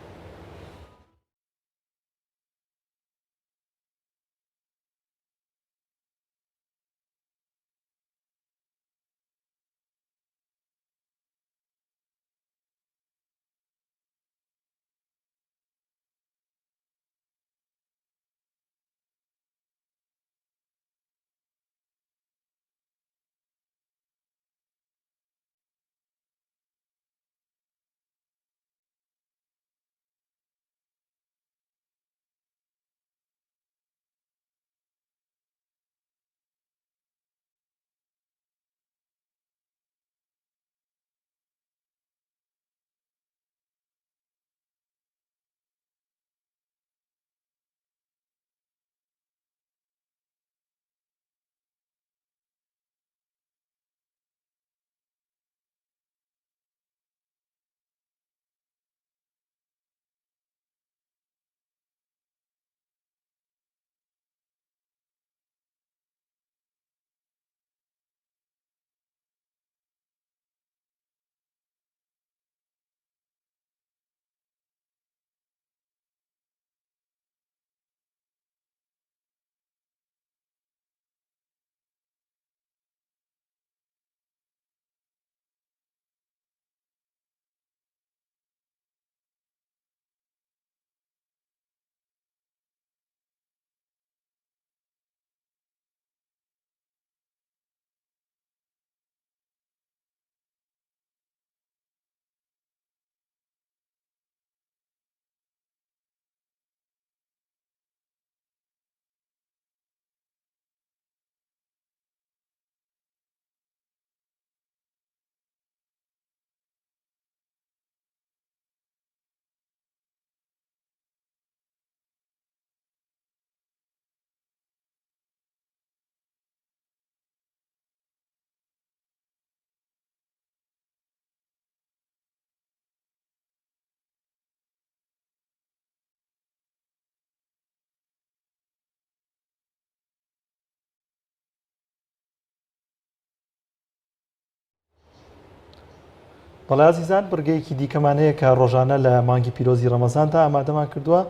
بەڵێ عزیزان بڕگەیەکی دیکەمانەیە کە ڕۆژانە لە مانگی پیرۆزی ڕەمەزاندا ئامادەمان کردووە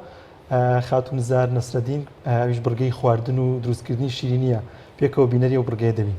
خاتون زار نەسرەدین ئەویش بڕگەی خواردن و دروستکردنی شیرینیە پێکەوە بینەری و بڕگەیە دەبین.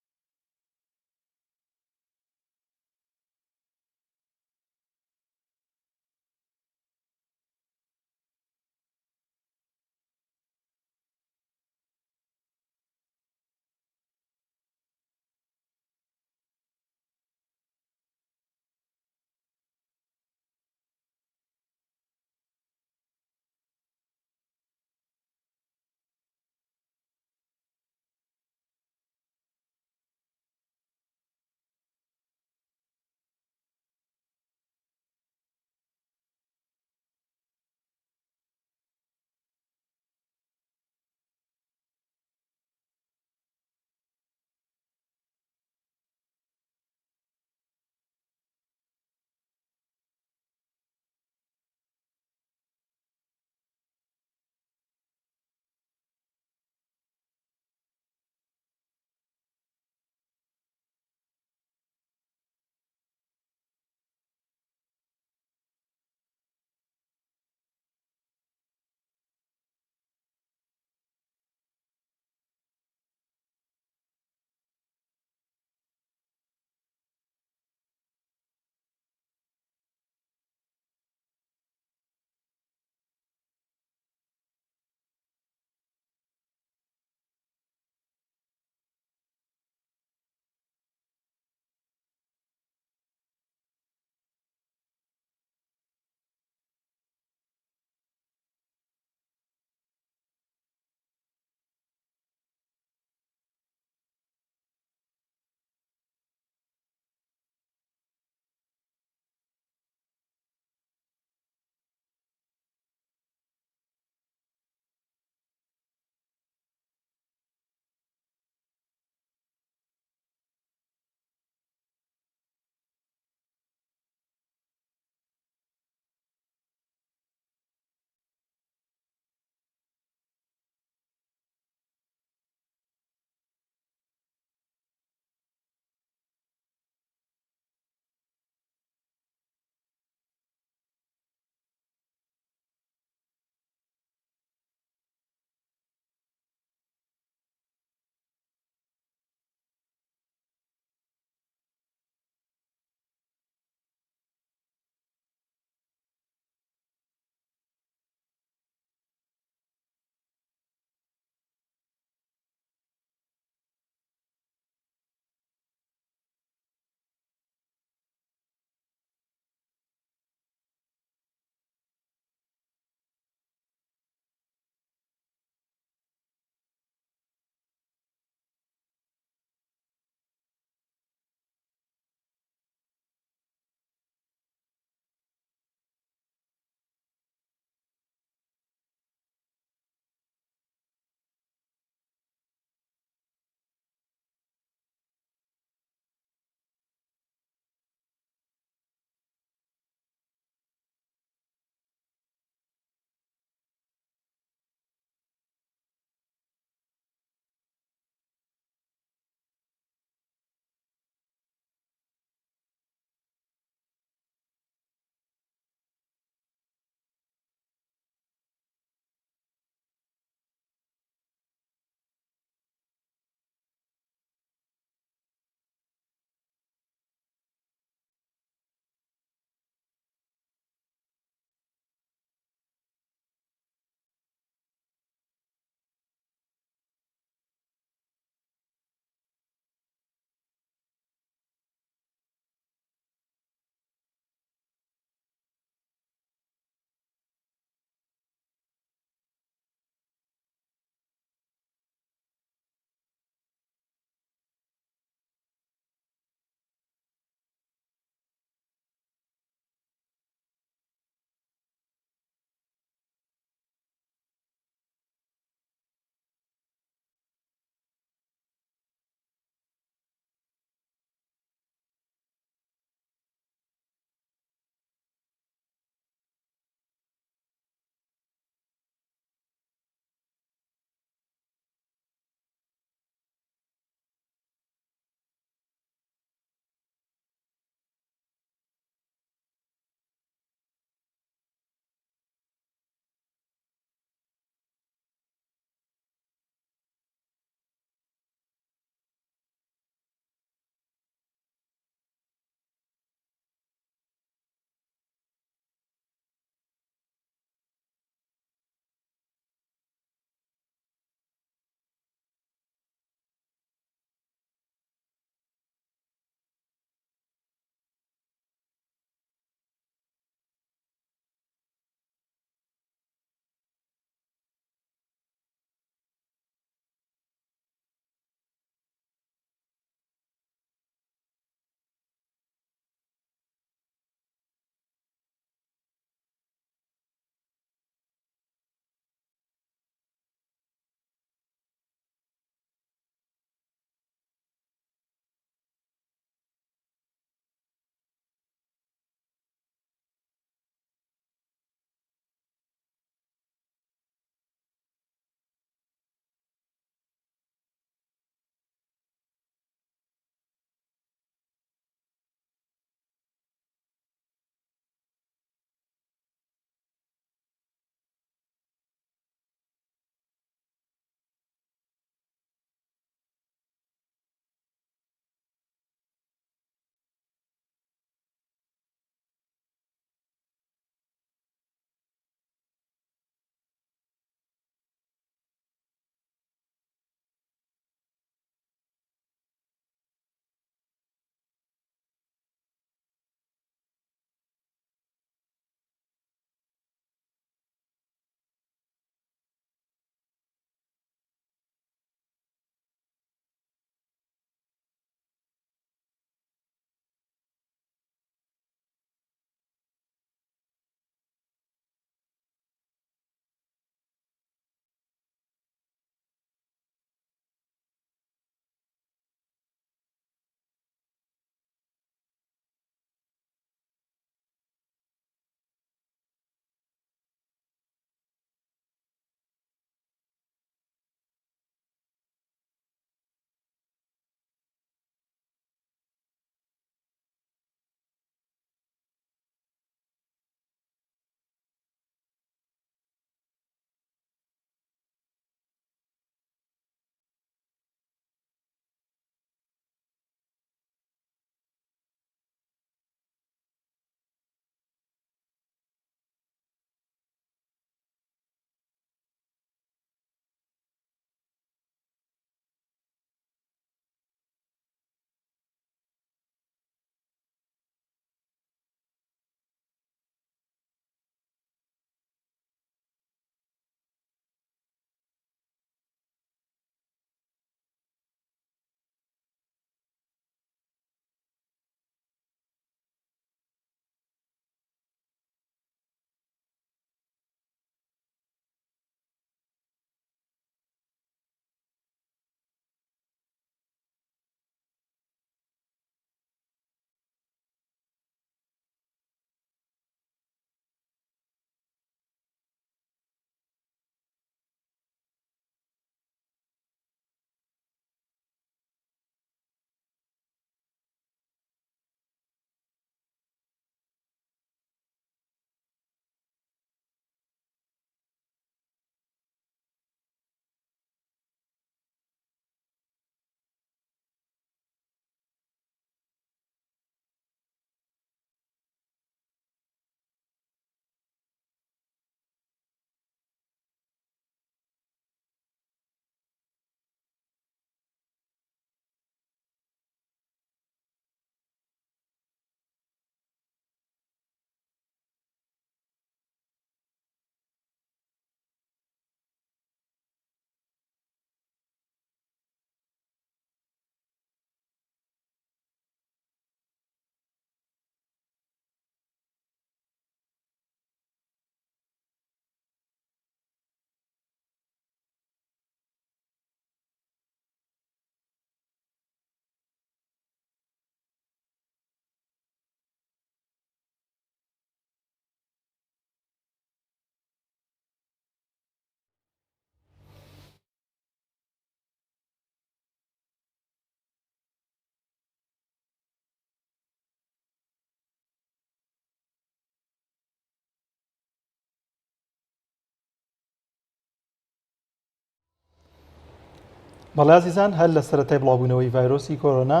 بەڵازیزان هەر لە سەرەتای بڵاوبوونەوەی ڤایرۆسی کۆرۆنا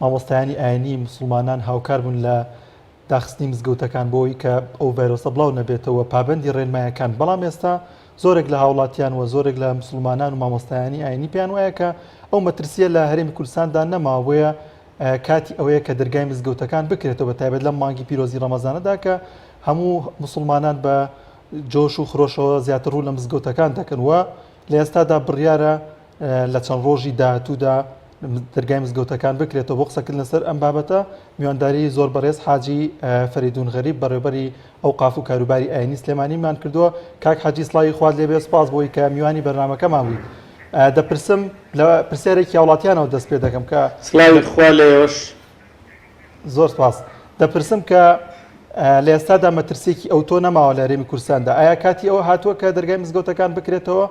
مامۆستایانی ئاینی مسلمانان هاوکار بوون لە داخستنی مزگەوتەکان بۆی کە ئەو ڤایرۆسە بڵاو نەبێتەوە پابەندی ڕێنمایەکان بەڵام ئێستا زۆرێک لە هاوڵاتیان و زۆرێک لە مسلمانان و مامۆستایانی ئاینی پێیان وایە کە ئەو مەترسیە لە هەرێمی کوردستاندا نەماوەیە کاتی ئەوەیە کە دەرگای مزگەوتەکان بکرێتەوە بە تایبەت لە مانگی پیرۆزی ڕەمەزانەدا کە هەموو مسلمانان بە جۆش و خرۆشەوە زیاتر ڕوو لە مزگەوتەکان دەکەن وە لە ئێستادا بڕیارە لە چەند ڕۆژی داهاتوودا دەرگای مزگەوتەکان بکرێتەوە بۆ قسەکردن لەسەر ئەم بابەتە میوانداری زۆر بەڕێز حاجی فەریدون غەریب بەڕێوەبەری ئەوقاف و کاروباری ئاینی سلێمانیمان کردووە کاک حاجی سڵاوی خوارد لێبێ سپاس بۆی کە میوانی بەرنامەکەمان بوویت دەپرسم لە پرسیارێکی هاوڵاتیانەوە دەست پێ دەکەم کە سڵاوی خوا لێوەش زۆر سپاس دەپرسم کە لە ئێستادا مەترسێکی ئەو تۆ نەماوە لە هەرێمی کوردستاندا ئایا کاتی ئەوە هاتووە کە دەرگای مزگەوتەکان بکرێتەوە؟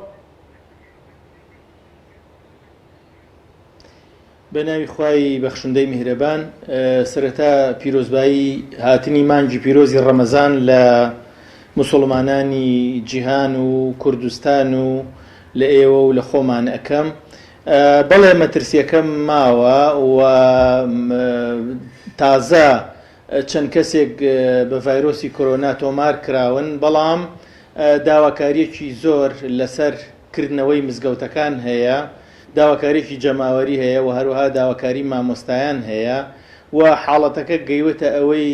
بەناوی خوای بەخشندەی میهرەبان سەرەتا پیرۆزبایی هاتنی مانگی پیرۆزی ڕەمەزان لە موسڵمانانی جیهان و کوردستان و لە ئێوە و لە خۆمان ئەەکەم بەڵێ مەترسیەکەم ماوە و تازە چەند کەسێک بە ڤایرۆسی کۆرۆنا تۆمار کراون بەڵام داواکاریەکی زۆر لەسەر کردنەوەی مزگەوتەکان هەیە داواکاریی جەماوەری هەیە و هەروەها داواکاری مامۆستایان هەیە و حاڵەتەکە گەیوەتە ئەوەی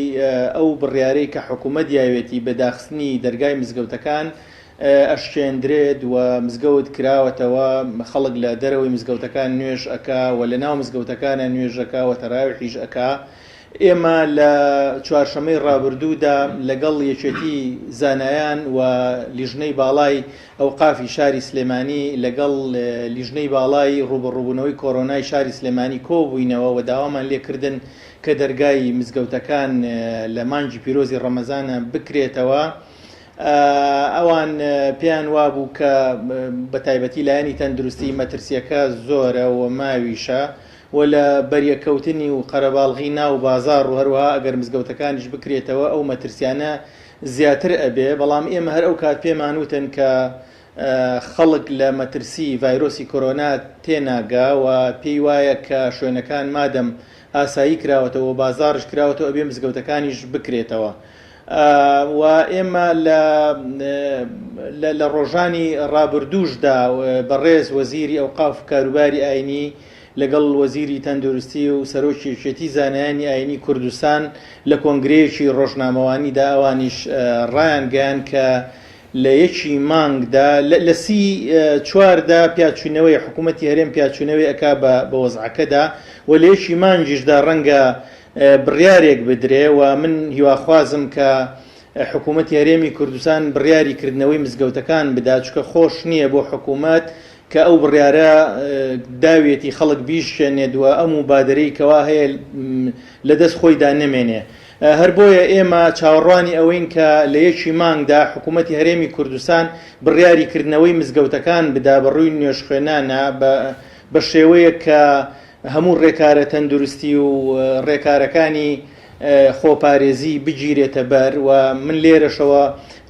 ئەو بڕیارەی کە حکوومەت یاوێتی بەداخستنی دەرگای مزگەوتەکان ئەشکێندرێت و مزگەوت کراوەتەوە خەڵک لە دەرەوەی مزگەوتەکان نوێژ ئەکا و لە ناو مزگەوتەکانە نوێژەکە و تەراویحیش ئەکا ئێمە لە چوارشەمەی ڕابردوودا لەگەڵ یەکێتی زانایان و لیژنەی باڵای ئەوقافی شاری سلێمانی لەگەڵ لیژنەی باڵای ڕوبەڕووبوونەوەی کۆرۆنای شاری سلێمانی کۆبووینەوە و داوامان لێکردن کە دەرگای مزگەوتەکان لە مانگی پیرۆزی ڕەمەزانە بکرێتەوە ئەوان پێیان وابوو کە بە تایبەتی لایەنی تەندروستی مەترسیەکە زۆرە و ماویشە و لە بەریەکەوتنی و قەرەباڵغی ناو بازار و هەروەها ئەگەر مزگەوتەکانیش بکرێتەوە ئەو مەترسیانە زیاتر ئەبێ بەڵام ئێمە هەر ئەو کات پێمان وتن کە خەڵک لە مەترسی ڤایرۆسی کۆرۆنا تێناگا و پێی وایە کە شوێنەکان مادەم ئاسایی کراوەتەوە و بازارش کراوەتەوە ئەبێ مزگەوتەکانیش بکرێتەوە و ئێمە لە ڕۆژانی ڕابردووشدا بەڕێز وەزیری ئەوقاف و کاروباری ئاینی لەگەڵ وەزیری تەندروستی و سەرۆکی یەکێتی زانایانی ئاینی کوردستان لە کۆنگرەیەکی ڕۆژنامەوانیدا ئەوانیش ڕایان گەیان کە لە یەکی مانگدا لە سی چواردا پیاچوونەوەی حکوومەتی هەرێم پیاچوونەوەی ئەکا بە وەزعەکەدا و لە یەکی مانگیشدا ڕەنگە بڕیارێک بدرێ و من هیواخوازم کە حکوومەتی هەرێمی کوردستان بڕیاری کردنەوەی مزگەوتەکان بدات چکە خۆش نییە بۆ حکوومەت کە ئەو بڕیارە داوێتی خەڵک بیشێنێت و ئەم مبادرەی کەوا هەیە لە دەست خۆیدا نەمێنێ هەر بۆیە ئێمە چاوەڕوانی ئەوەین کە لە یەکی مانگدا حکوومەتی هەرێمی کوردستان بڕیاریکردنەوەی مزگەوتەکان بدا بەڕووی نوێژخوێنانە بە شێوەیە کە هەموو ڕێکارە تەندروستی و ڕێکارەکانی خۆپارێزی بگیرێتە بەر و من لێرەشەوە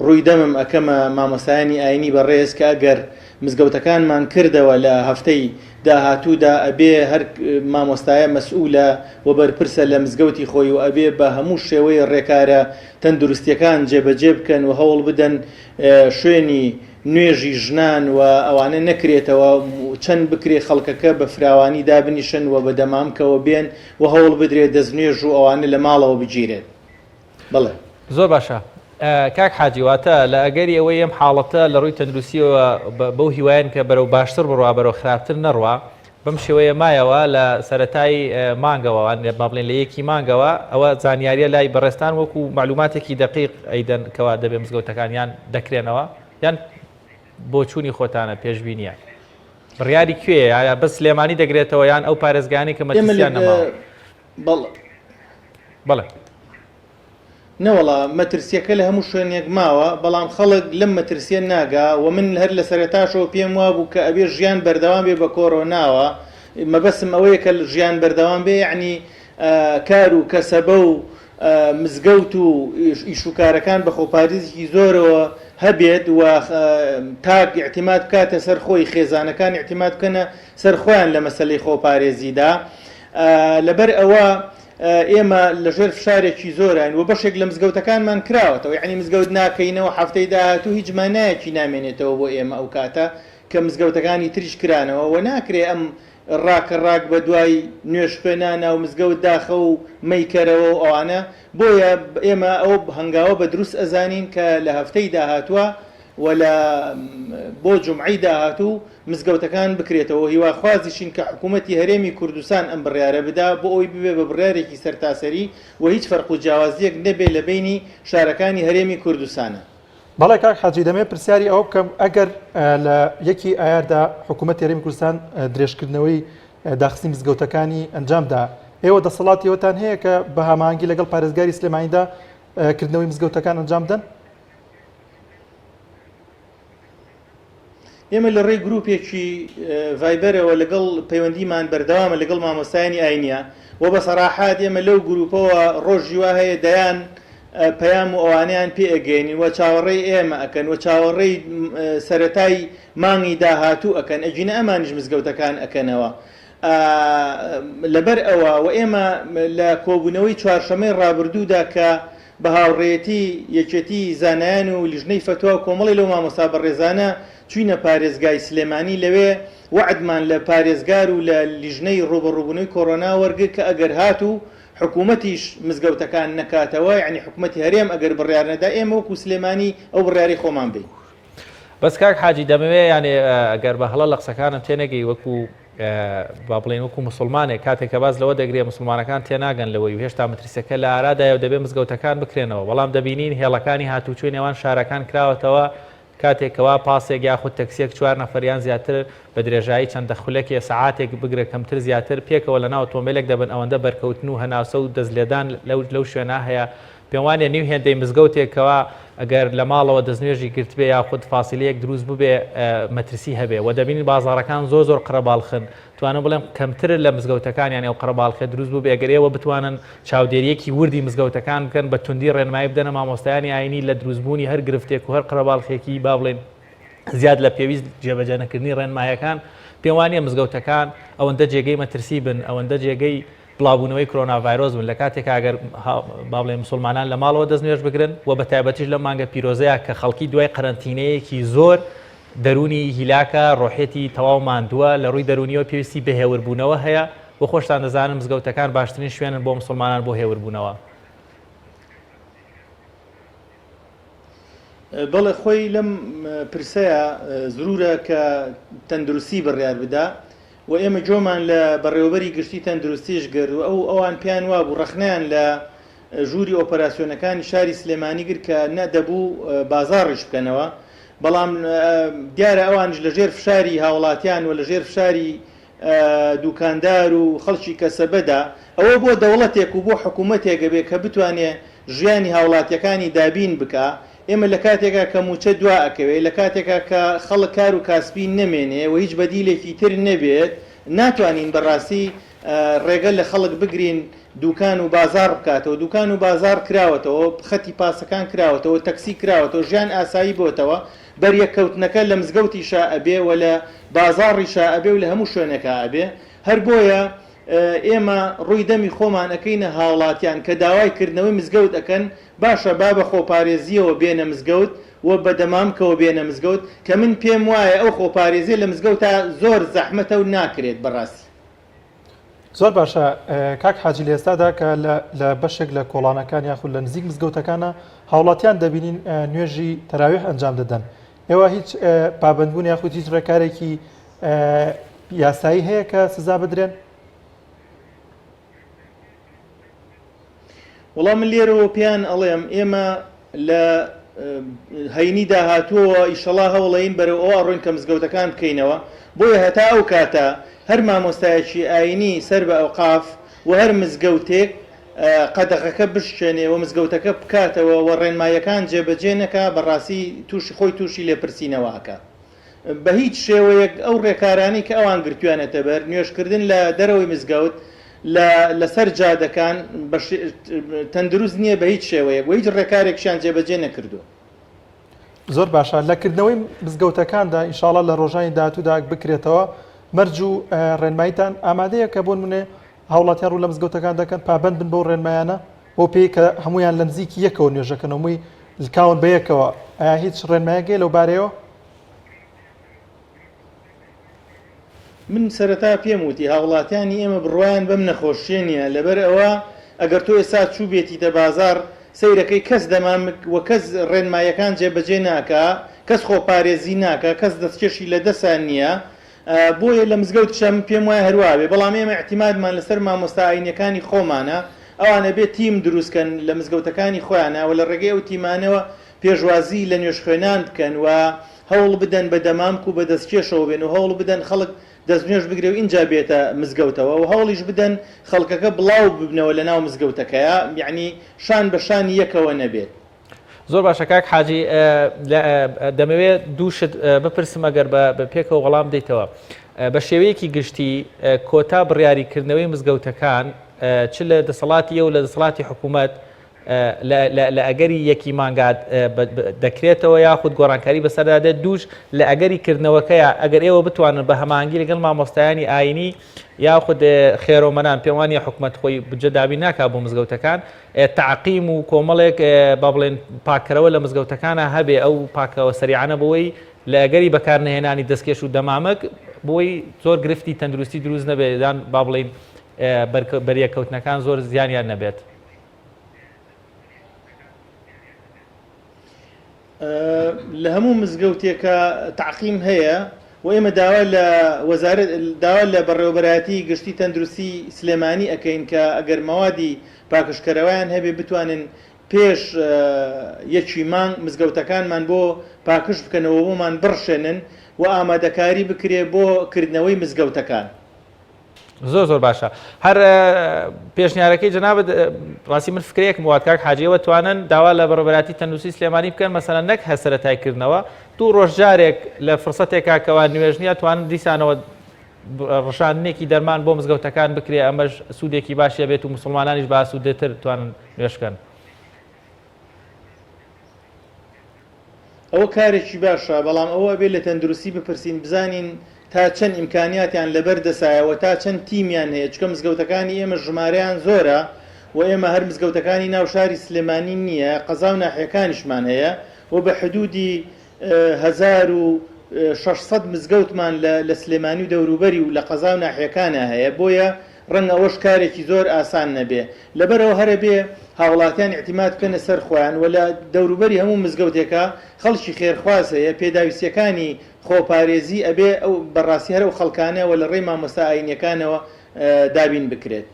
ڕووی دەمم ئەکەمە مامۆستایانی ئاینی بەڕێز کە ئەگەر مزگەوتەکانمان کردەوە لە هەفتەی داهاتوودا ئەبێ هەر مامۆستایە مەسئولە و بەرپرسە لە مزگەوتی خۆی و ئەبێ بە هەموو شێوەی ڕێکارە تەندروستیەکان جێبەجێ بکەن و هەوڵ بدەن شوێنی نوێژی ژنان و ئەوانە نەکرێتەوە چەند بکرێ خەڵکەکە بە فراوانی دابنیشن و بە دەمامکەوە بێن و هەوڵ بدرێت دەستنوێژ و ئەوانە لە ماڵەوە بگیرێت. بڵێ زۆر باشە. کاک حاجی واتە لە ئەگەری ئەوەی ئەم حاڵەتە لە ڕووی تەندروستیەوە بەو هیوایەن کە بەرەو باشتر بڕوا بەرەو خراپتر نەڕوا بەم شێوەیە مایەوە لە سەرەتای مانگەوە مابڵێن لە یەکی مانگەوە ئەوە زانیاریە لای بەڕێستان وەکو معلوماتێکی دقیق ئەیدەن کەوا دەبێ مزگەوتەکانیان دەکرێنەوە یان بۆ چوونی خۆتانە پێشبینیە بڕیاری کوێ یا بەس سلێمانی دەگرێتەوە یان ئەو پارێزگانی کە مەترسیان نەماوە؟ بەڵێ نەوەڵا مەترسیەکە لە هەموو شوێنێک ماوە بەڵام خەڵک لەم مەترسیە ناگا و من هەر لە سەرەتاشەوە پێم وابوو کە ئەبێ ژیان بەردەوام بێ بە کۆرۆناوە مەبەسم ئەوەیە کە ژیان بەردەوام بێ یعنی کار و کەسەبە و مزگەوت و ئیشوکارەکان بە خۆپارێزێکی زۆرەوە هەبێت و تاک اعتیماد بکاتە سەر خۆی خێزانەکان اعتیماد بکەنە سەر خۆیان لە مەسەلەی خۆپارێزیدا لەبەر ئەوە ئێمە لەژێر فشارێکی زۆران و بەشێک لە مزگەوتەکانمان کراوەتەوە یعنی مزگەوت ناکەینەوە هەفتەی داهاتوو هیچ مانایەکی نامێنێتەوە بۆ ئێمە ئەو کاتە کە مزگەوتەکانی تریش کرانەوە و ناکرێ ئەم ڕاکە بە دوای نوێش خوێنانە و مزگەوت داخە و مەیکەرەوە و ئەوانە بۆیە ئێمە ئەو هەنگاوە بە دروست ئەزانین کە لە هەفتەی داهاتووە و لە بۆ جومعەی داهاتوو مزگەوتەکان بکرێتەوە هیواخوازیشین کە حکوومەتی هەرێمی کوردستان ئەم بڕیارە بدا بۆ ئەوی ببێ بە بڕیارێکی سەرتاسەری و هیچ فەرق و جیاوازیەک نەبێ لە بینی شارەکانی هەرێمی کوردستانە. بەڵێ کاک حاجی دەمێ پرسیاری ئەو بکەم ئەگەر لە یەکی ئایاردا حکوومەتی هەرێمی کوردستان درێژکردنەوەی داخستنی مزگەوتەکانی ئەنجامدا ئێوە دەسەڵاتیەوەتان هەیە کە بە هەماهەنگی لەگەڵ پارێزگاری سلێمانیدا کردنەوەی مزگەوتەکان ئەنجام بدەن؟ ئێمە لە ڕێی گروپێکی ڤایبەرەوە لەگەڵ پەیوەندیمان بەردەوامە لەگەڵ مامۆستایانی ئاینیە و بە سەراحات ئێمە لەو گروپەوە ڕۆژی وا هەیە دەیان پەیام و ئەوانیان پێ ئەگەێنین و چاوەڕێی ئێمە ئەکەن و چاوەڕێی سەرەتای مانگی داهاتوو ئەکەن ئەجینە ئەمانیش مزگەوتەکان ئەکەنەوە لەبەر ئەوە و ئێمە لە کۆبوونەوەی چوارشەمەی ڕابردوودا کە بە هاوڕێتی یەکێتی زانایان و لیژنەی فتووە و کۆمەڵی لەو مامۆستا بەڕێزانە چوینە پارێزگای سلێمانی لەوێ وعدمان لە پارێزگار و لە لیژنەی ڕوبەڕووبوونەوەی کۆڕۆنا وەرگرت کە ئەگەر هاتوو حکوومەتیش مزگەوتەکان نەکاتەوە یعنی حکوومەتی هەرێم ئەگەر بڕیار نەدا ئێمە وەکو سلێمانی ئەو بڕیاری خۆمان بێ. بەس کاک حاجی دەمەوێ یانێ ئەگەر بە هەڵە لە قسەکانم تێنەگەی وەکو با بڵێن وەکو مسلمانێک کاتێک کە باز لەوە دەگرێت مسلمانەکان تێناگەن لەوەی و هێشتا مەترسیەکە لە ئارادایە و دەبێت مزگەوتەکان بکرێنەوە بەڵام دەبینین هێڵەکانی هاتوچوی نێوان شارەکان کراوەتەوە کاتێکەوە پاسێک یاخود تەکسیەک 4 نەفەریان زیاتر بە درێژایی چەندە خولەکی سەعاتێک بگرێت کەمتر زیاتر پێکەوە لە ناو ئۆتۆمبیلێک دەبن ئەوەندە بەرکەوتن و هەناسە و دەستلێدان لەو شوێنە هەیە پێم وانێ نیو هێندەی مزگەوتێکەوە ئەگەر لە ماڵەوە دەستنوێژی گرتبێ یاخود فاسیلەیەک دروست ببێ مەترسی هەبێ و دەبینی بازاڕەکان زۆر قڕەباڵخن توانم بڵێم کەمتر لە مزگەوتەکان یانێ ئەو قڕەباڵخە دروست بوو بێ ئەگەر ئێوە بتوانن چاودێریەکی وردی مزگەوتەکان بکەن بە توندی ڕێنمایی بدەنە مامۆستایانی ئاینی لە دروستبوونی هەر گرفتێک و هەر قڕەباڵخێکی با بڵێن زیاد لە پێویست جێبەجێ نەکردنی ڕێنمایەکان پێم وانییە مزگەوتەکان ئەوەندە جێگەی مەترسی بن ئەوەندە جێگەی بڵاوبوونەوەی کۆرۆنا ڤایرۆس بن لە کاتێک ئەگەر با بڵێن مسلمانان لە ماڵەوە دەستنوێژ بگرن و بە تایبەتیش لە مانگە پیرۆزەیە کە خەڵکی دوای قەرەنتینەیەکی زۆر دەرونی هیلاکە ڕۆحێتی تەواو ماندووە لە ڕووی دەرونیەوە پێویستی بە هێوربوونەوە هەیە بۆ خۆشتان دەزانن مزگەوتەکان باشترین شوێنن بۆ مسلمانان بۆ هێوربوونەوە. بەڵێ خۆی لەم پرسەیە زرورە کە تەندروستی بڕیار بدا و ئێمە جۆمان لە بەڕێوەبەری گشتی تەندروستیش گرت و ئەوان پێیان وابوو ڕەخنیان لە ژووری ئۆپەراسیۆنەکانی شاری سلێمانی گر کە نەدەبوو بازاڕیش بکەنەوە بەڵام دیارە ئەوانش لە ژێر فشاری هاوڵاتیان و لە ژێر فشاری دوکاندار و خەڵکی کەسەبەدا ئەوە بۆ دەوڵەتێک و بۆ حکوومەتێک بێ کە بتوانێ ژیانی هاوڵاتیەکانی دابین بکە ئێمە لە کاتێکا کە موچە دوا ئەکەوێت لە کاتێکا کە خەڵک کار و کاسبی نەمێنێ و هیچ بەدیلێکی تر نەبێت ناتوانین بەڕاستی ڕێگە لە خەڵک بگرین دوکان و بازار بکاتەوە دوکان و بازار کراوەتەوە خەتی پاسەکان کراوەتەوە تەکسی کراوەتەوە ژیان ئاسایی بۆتەوە بەریەکەوتنەکە لە مزگەوتی شائەبێ و لە بازاڕی شائەبێ و لە هەموو شوێنەکە ئەبێ هەر بۆیە ئێمە ڕووی دەمی خۆمان ئەەکەینە هاوڵاتیان کە داوای کردنەوەی مزگەوت ئەکەن باشە با بە خۆپارێزیەوە بێنە مزگەوت و بەدەمامکەوە بێنە مزگەوت کە من پێم وایە ئەو خۆپارێزیە لە مزگەوتە زۆر زەحمەتە و ناکرێت بەڕاستی. زۆر باشە کاک حاجی لە ئێستادا کە لە بەشێک لە کۆڵانەکان یاخود لە نزیک مزگەوتەکانە هاوڵاتیان دەبینین نوێژی تەراویح ئەنجام دەدەن ئێوە هیچ پابندبوون یاخود هیچ ڕێکارێکی یاسایی هەیە کە سزا بدرێن؟ وەڵام من لێرەوە پێیان ئەڵێم ئێمە لە هەینی داهاتووەوە ئیشەڵا هەوڵەین بەرەو ئەوە ڕوین کە مزگەوتەکان بکەینەوە بۆیە هەتا ئەو کاتە هەر مامۆستایەکی ئاینی سەر بە ئەوقاف و هەر مزگەوتێک قەدەغەکە بشکێنێ و مزگەوتەکە بکاتەوە و ڕێنمایەکان جێبەجێ نەکا بەڕاستی خۆی تووشی لێپرسینەوەکە بە هیچ شێوەیەک ئەو ڕێکارانی کە ئەوان گرتویانەتە بەر نوێشکردن لە دەرەوەی مزگەوت لەسەر جادەکان تەندروست نییە بە هیچ شێوەیە بۆ هیچ ڕێکارێکشیان جێبەجێ نەکردو. زۆر باشە لەکردنەوەی مزگەوتەکاندا ئینشاڵڵا لە ڕۆژانی داهاتوودا بکرێتەوە مەرج و ڕێنماییتان ئامادەیە کە بۆ نمونێ هاوڵاتیان ڕوو لە مزگەوتەکان دەکەن پابند بن بۆ ڕێنمایانە بۆ پێی کە هەمویان لە نزیکی یەکەوە نوێژەکەنەوەی لکاون بەیەکەوە ئایا هیچ ڕێنمایەکەی لەو بارەیەوە؟ من سەرەتا پێم وتی هاوڵاتیانی ئێمە بڕوایان بەم نەخۆشیە نیە لەبەر ئەوە ئەگەر تۆ ئێستا چوو بێتیتە بازار سەیرەکەی کەس دەمامک وە کەس ڕێنمایەکان جێبەجێ ناکە کەس خۆپارێزی ناکە کەس دەستکێشی لە دەسان نییە بۆیە لە مزگەوت شەم پێم وایە هەروابێ بەڵام ئێمە احتیمادمان لەسەر مامۆستا ئاینیەکانی خۆمانە ئەوانە بێت تیم دروستکەن لە مزگەوتەکانی خۆیانە و لە ڕێگەی ئەو تیمانەوە پێشوازی لە نوێژ خوێنان بکەن و هەوڵ بدەن بە دەمامک و بە دەستکێشەوە بێن و هەوڵ بدەن خەڵک دەست نوێژ بگرێ و اینجا بێتە مزگەوتەوە و هەوڵیش بدەن خەڵکەکە بڵاو ببنەوە لە ناو مزگەوتەکەیە یعنی شان بە شانی یەکەوە نەبێت. زۆر باشە کاک حاجی دەمەوێت دووشت بپرسم ئەگەر بە پێکەوە وەڵام بدەیتەوە بە شێوەیەکی گشتی کۆتا بڕیاریکردنەوەی مزگەوتەکان چ لە دەسەڵاتی و لە دەسەڵاتی حکوومەت لە ئەگەری یەکی مانگات دەکرێتەوە یاخود گۆڕانکاری بەسەردادێت دووش لە ئەگەری کردنەوەکەیە ئەگەر ئێوە بتوانن بە هەمانگی لەگەڵ مامۆستایانی ئاینی یاخود خێرۆمەنان پێم وانە حکوومەت خۆی بجەدابی ناکا بۆ مزگەوتەکان تعقیم و کۆمەڵێک با بڵێن پاکەرەوە لە مزگەوتەکانە هەبێ ئەو پاکەوە سەریعانە بەوەی لە ئەگەری بەکارنهێنانی دەستکێش و دەمامک بۆی زۆر گرفتی تەندروستی دروست نەبێدان با بڵین بەریەکەوتنەکان زۆر زیانیان نەبێت. لە هەموو مزگەوتێکە تعقیم هەیە و ئێمە داوا لە وەزارەت داوا لە بەڕێوەبەرایەتی گشتی تەندروستی سلێمانی ئەەکەین کە ئەگەر مەوادی پاکشکەرەوەیان هەبێ بتوانن پێش یەکی مانگ مزگەوتەکانمان بۆ پاکش بکەنەوە بۆمان بڕشێنن و ئامادەکاری بکرێ بۆ کردنەوەی مزگەوتەکان. زۆر زۆر باشە هەر پێشنیارەکەی جەنابەت ڕاستی من فکرەیەکم وات کاک حاجیەوە توانن داوا لە بەڕێوەبەراتی تەندروستی سلێمانی بکەن مەسەلەن نەک هەسەرەتایکردنەوە دوو ڕۆژجارێک لە فرسەتێکا کەوا نوێژ نیە توانن دیسانەوە ڕشانێکی دەرمان بۆ مزگەوتەکان بکرێ ئەمەش سوودێکی باشیە بێت و مسلمانانیش با سوودێتر توانن نوێژکەن. ئەوە کارێکی باشە بەڵام ئەوە بێت لە تەندروستی بپرسین بزانین تا چەند ئیمکانیاتیان لەبەر دەسایەوە تا چەند تیمیان هەیە چکە مزگەوتەکانی ئێمە ژمارەیان زۆرە و ئێمە هەر مزگەوتەکانی ناو شاری سلێمانی نییە قەزا و ناحیەکانیشمان هەیە و بە حدودی 1600 مزگەوتمان لە سلێمانی و دەوروبەری و لە قەزا و ناحیەکانە هەیە بۆیە ڕەنگە ئەوەش کارێکی زۆر ئاسان نەبێ لەبەرەوە هەرە بێ هاوڵاتیان اعتیماد بکەنە سەر خۆیان و لە دەوروبەری هەموو مزگەوتێکە خەڵکی خێرخواز هەیە پێداویستیەکانی خۆپارێزی ئەبێ ئەو بەڕاستی هەرە و خەڵکانەوە لە ڕێی مامۆستا ئاینیەکانەوە دابین بکرێت.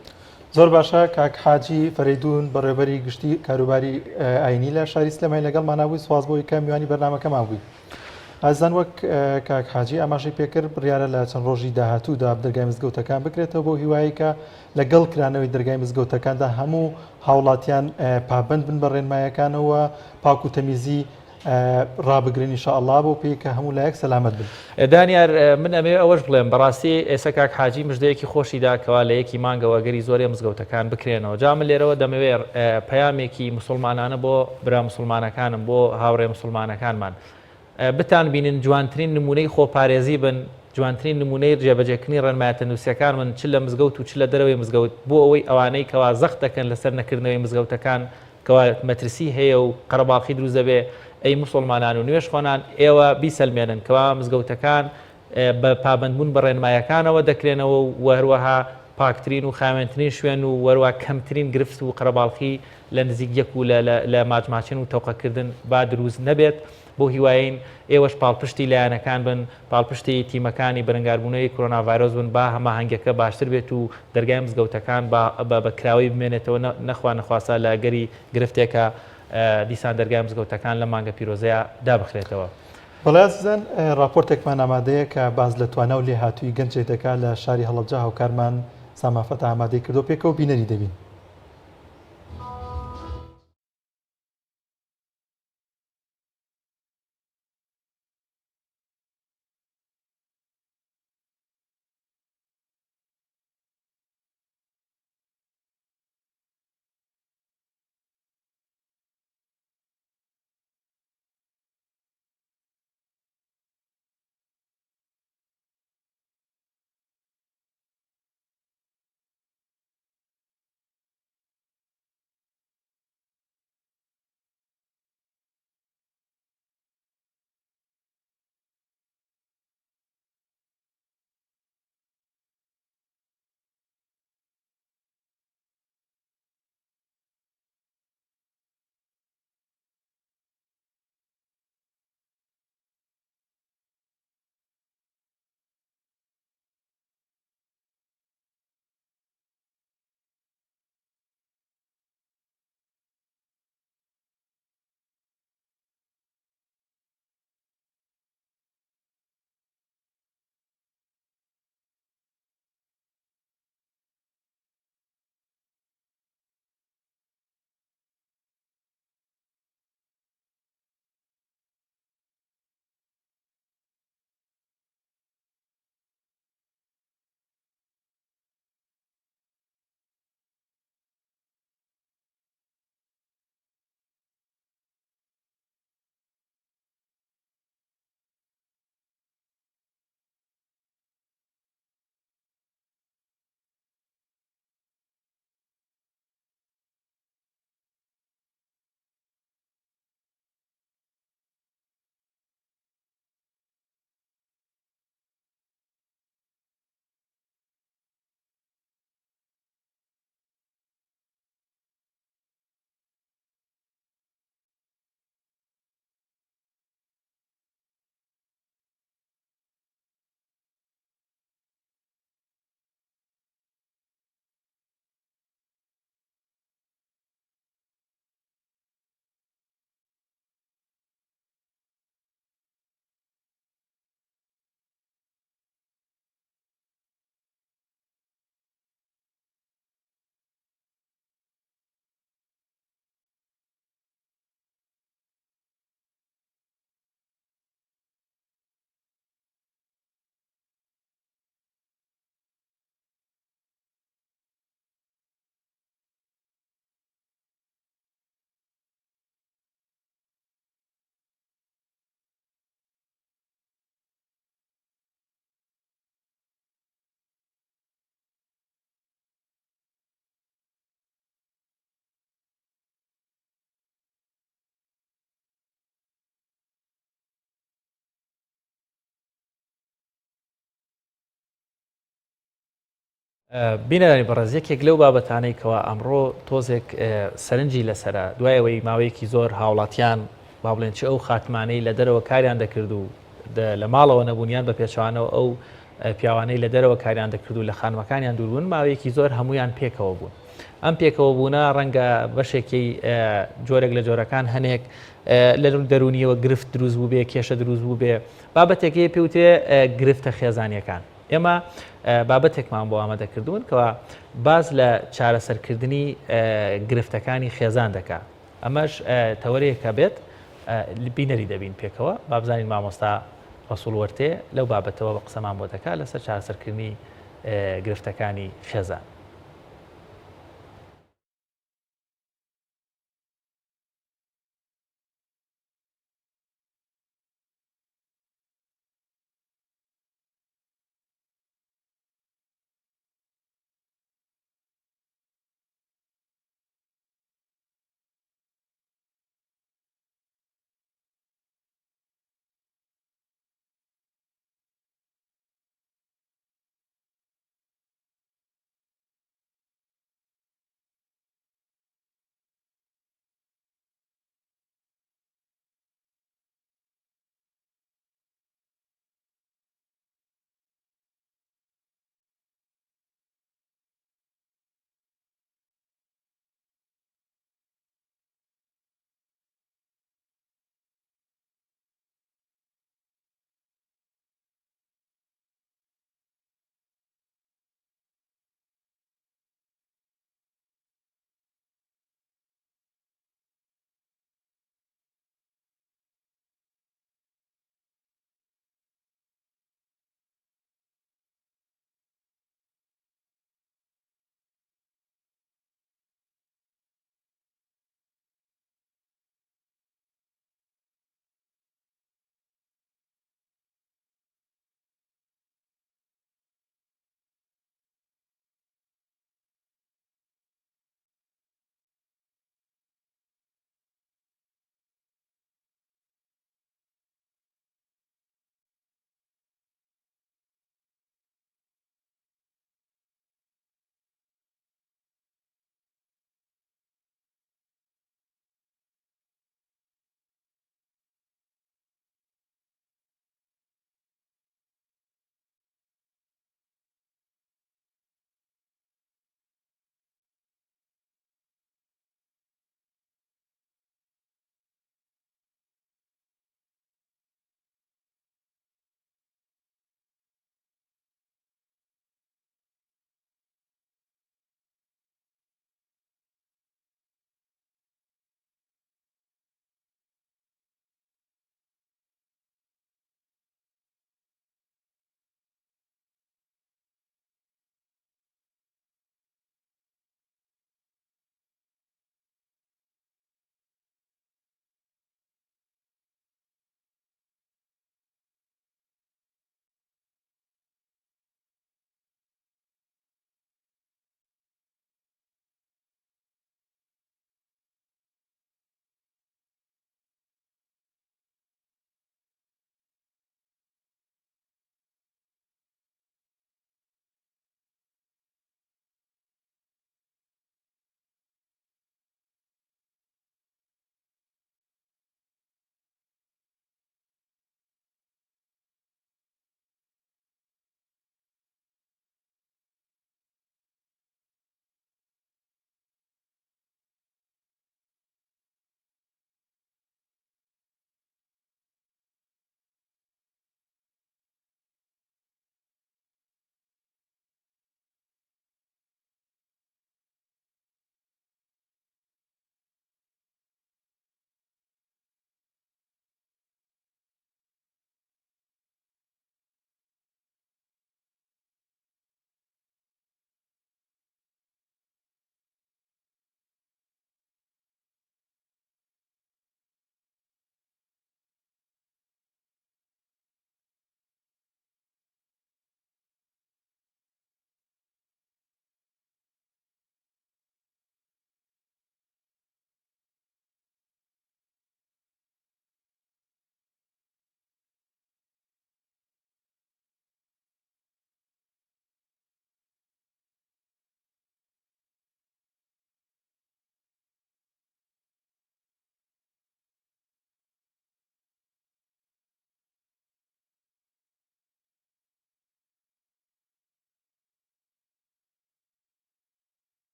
زۆر باشە کاک حاجی فەریدون بەڕێوەبەری گشتی کاروباری ئاینی لە شاری سلێمانی لەگەڵمان نابووی سواز بۆی کە میوانی بەرنامەکەمان بووی. ئازان وەک کاک حاجی ئاماژەی پێکرد بڕیارە لە چەند ڕۆژی داهاتوودا دەرگای مزگەوتەکان بکرێتەوە بۆ هیوایی کە لەگەڵ کرانەوەی دەرگای مزگەوتەکاندا هەموو هاوڵاتیان پابند بن بە ڕێنمایەکانەوە پاک و تەمیزی ڕابگرن ئینشاءالله بۆ پێی کە هەموو لایەک سەلامەت بن. دانیار من ئەمێ ئەوەش بڵێم بەڕاستی ئێستا کاک حاجی مژدەیەکی خۆشیدا کەوا لە یەکی مانگەوە گەری زۆرێ مزگەوتەکان بکرێنەوە جا من لێرەوە دەمەوێت پەیامێکی مسلمانانە بۆ برا مسلمانەکانم بۆ هاوڕێ مسلمانەکانمان بتان بینن جوانترین نمونەی خۆپارێزی بن جوانترین نمونەی جێبەجێکردنی ڕێنمایە تەندروستیەکان من چ لە مزگەوت و چ لە دەرەوەی مزگەوت بۆ ئەوەی ئەوانەی کەوا زەخت دەکەن لەسەر نەکردنەوەی مزگەوتەکان کەوا مەترسی هەیە و قەرەباڵخی دروست دەبێ ئەی مسلمانان و نوێژ خۆنان ئێوە بیسەلمێنن کەوا مزگەوتەکان بە پابندبوون بە ڕێنمایەکانەوە دەکرێنەوە و هەروەها پاکترین و خاوێنترین شوێن و وەروە کەمترین گرفت و قەرەباڵخی لە نزیک یەک و لە ماچماچین و تەوقەکردن با دروست نەبێت بۆ هیواین ئێوەش پاڵپشتی لایەنەکان بن پاڵپشتی تیمەکانی بەرەنگاربوونەوەی کۆرۆنا ڤایرۆس بن با هەماهەنگەکە باشتر بێت و دەرگای مزگەوتەکان بەکراوی بمێنێتەوە نەخوا نەخواسا لە گەری گرفتێکە دیسان دەرگای مزگەوتەکان لە مانگە پیرۆزەیە دابخرێتەوە. بەڵێزن راپۆرتێکمان ئامادەیە کە باز لە توانە و لێ هاتووی گەنجێک دەکات لە شاری هەڵەبجە هاوکارمان سامافەت ئامادەی کردو پێکەوە بینەری دەبین. بینەرانی بەڕێز یەکێک لەو بابەتانەی کەوا ئەمڕۆ تۆزێک سەرنجی لەسرە دوایەوەی ماوەیەکی زۆر هاوڵاتیان با بڵێن چ ئەو خاتمانەی لە دەرەوە کاریان دەکرد و لە ماڵەوە نەبوونیان بە پێچوانەوە ئەو پیاوانەی لە دەرەوە کاریان دەکرد و لە خانمەکانیان دووربوون ماوەیەکی زۆر هەمویان پێکەوە بوون. ئەم پێکەوە بوونە ڕەنگە بەشێکی جۆرێک لە جۆرەکان هەنێک لە دەرونیەوە گرفت دروست بوو بێ کێشە دروست بوو بێ بابەتێکی پێوتێ گرفتە خێزانیەکان. ئێمە بابەتێکمان بۆ ئامادەکردوون کەوا باز لە چارەسەرکردنی گرفتەکانی خێزان دەکات. ئەمەش تەوەرەیەکە بێت بینەری دەبین پێکەوە بابزانین مامۆستا ڕەسوڵ وەرتێ لەو بابەتەوە بە قسەمان بۆ دەکات لەسەر چارەسەرکردنی گرفتەکانی خێزان.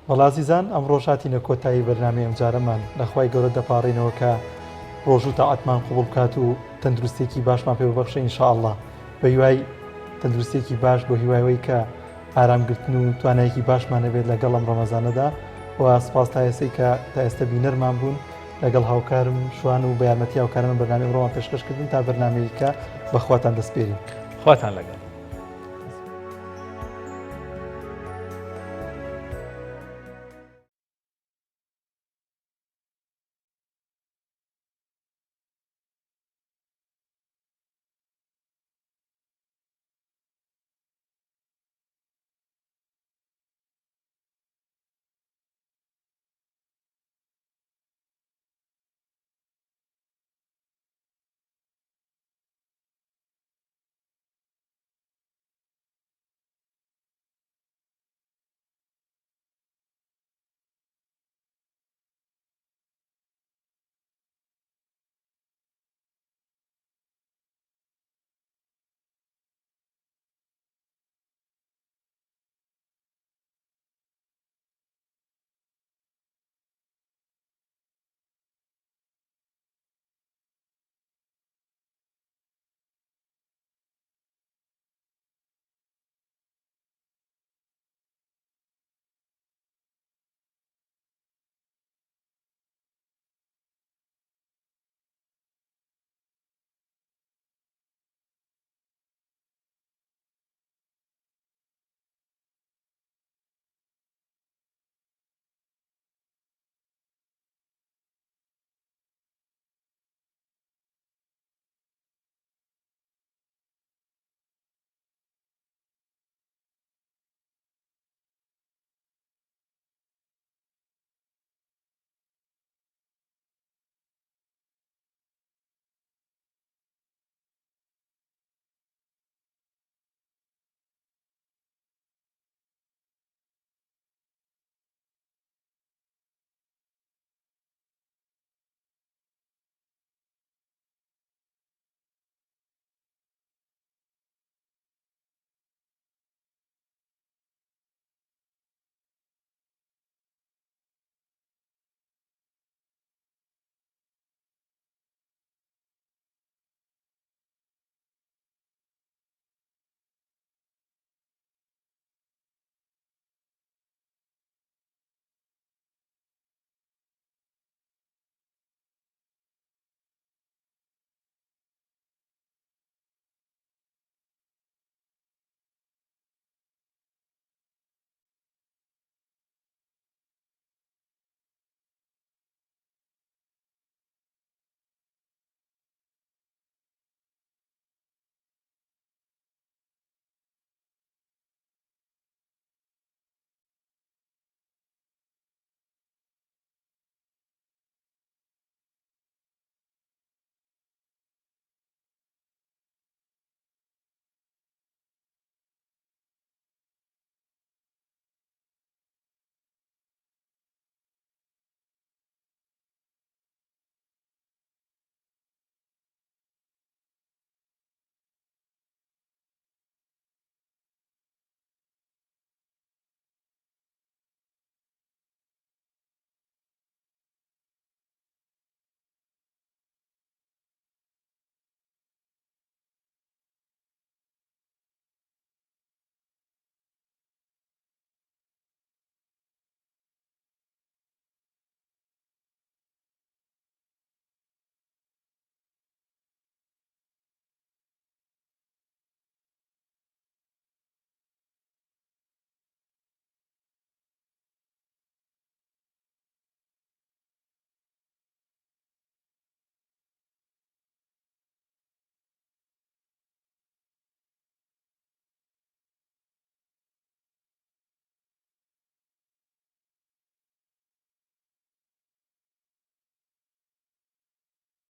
بەڵازیزان ئەم ڕۆژاتی نەکۆتایی بەرنامەی ئەمجارەمان لەخوای گەورە دەپاڕینەوە کە ڕۆژ و تاعاتمان قوبڵ بکات و تەندروستێکی باشمان پێ ببەخشە ئینشاءالله بە هیوای تەندروستێکی باش بۆ هیوایەوەی کە ئارامگرتن و توانایەکی باشمان هەبێت لەگەڵ ئەم ڕەمەزانەدا و سپاس تا ئێستەی کە تا ئێستا بینەرمان بوون لەگەڵ هاوکارم شوان و بە یارمەتی هاوکارم بەرنامەی ڕۆمان پێشکەشکردن تا بەرنامەیەکە بەخواتان دەسپێرین خواتان لەگەڵ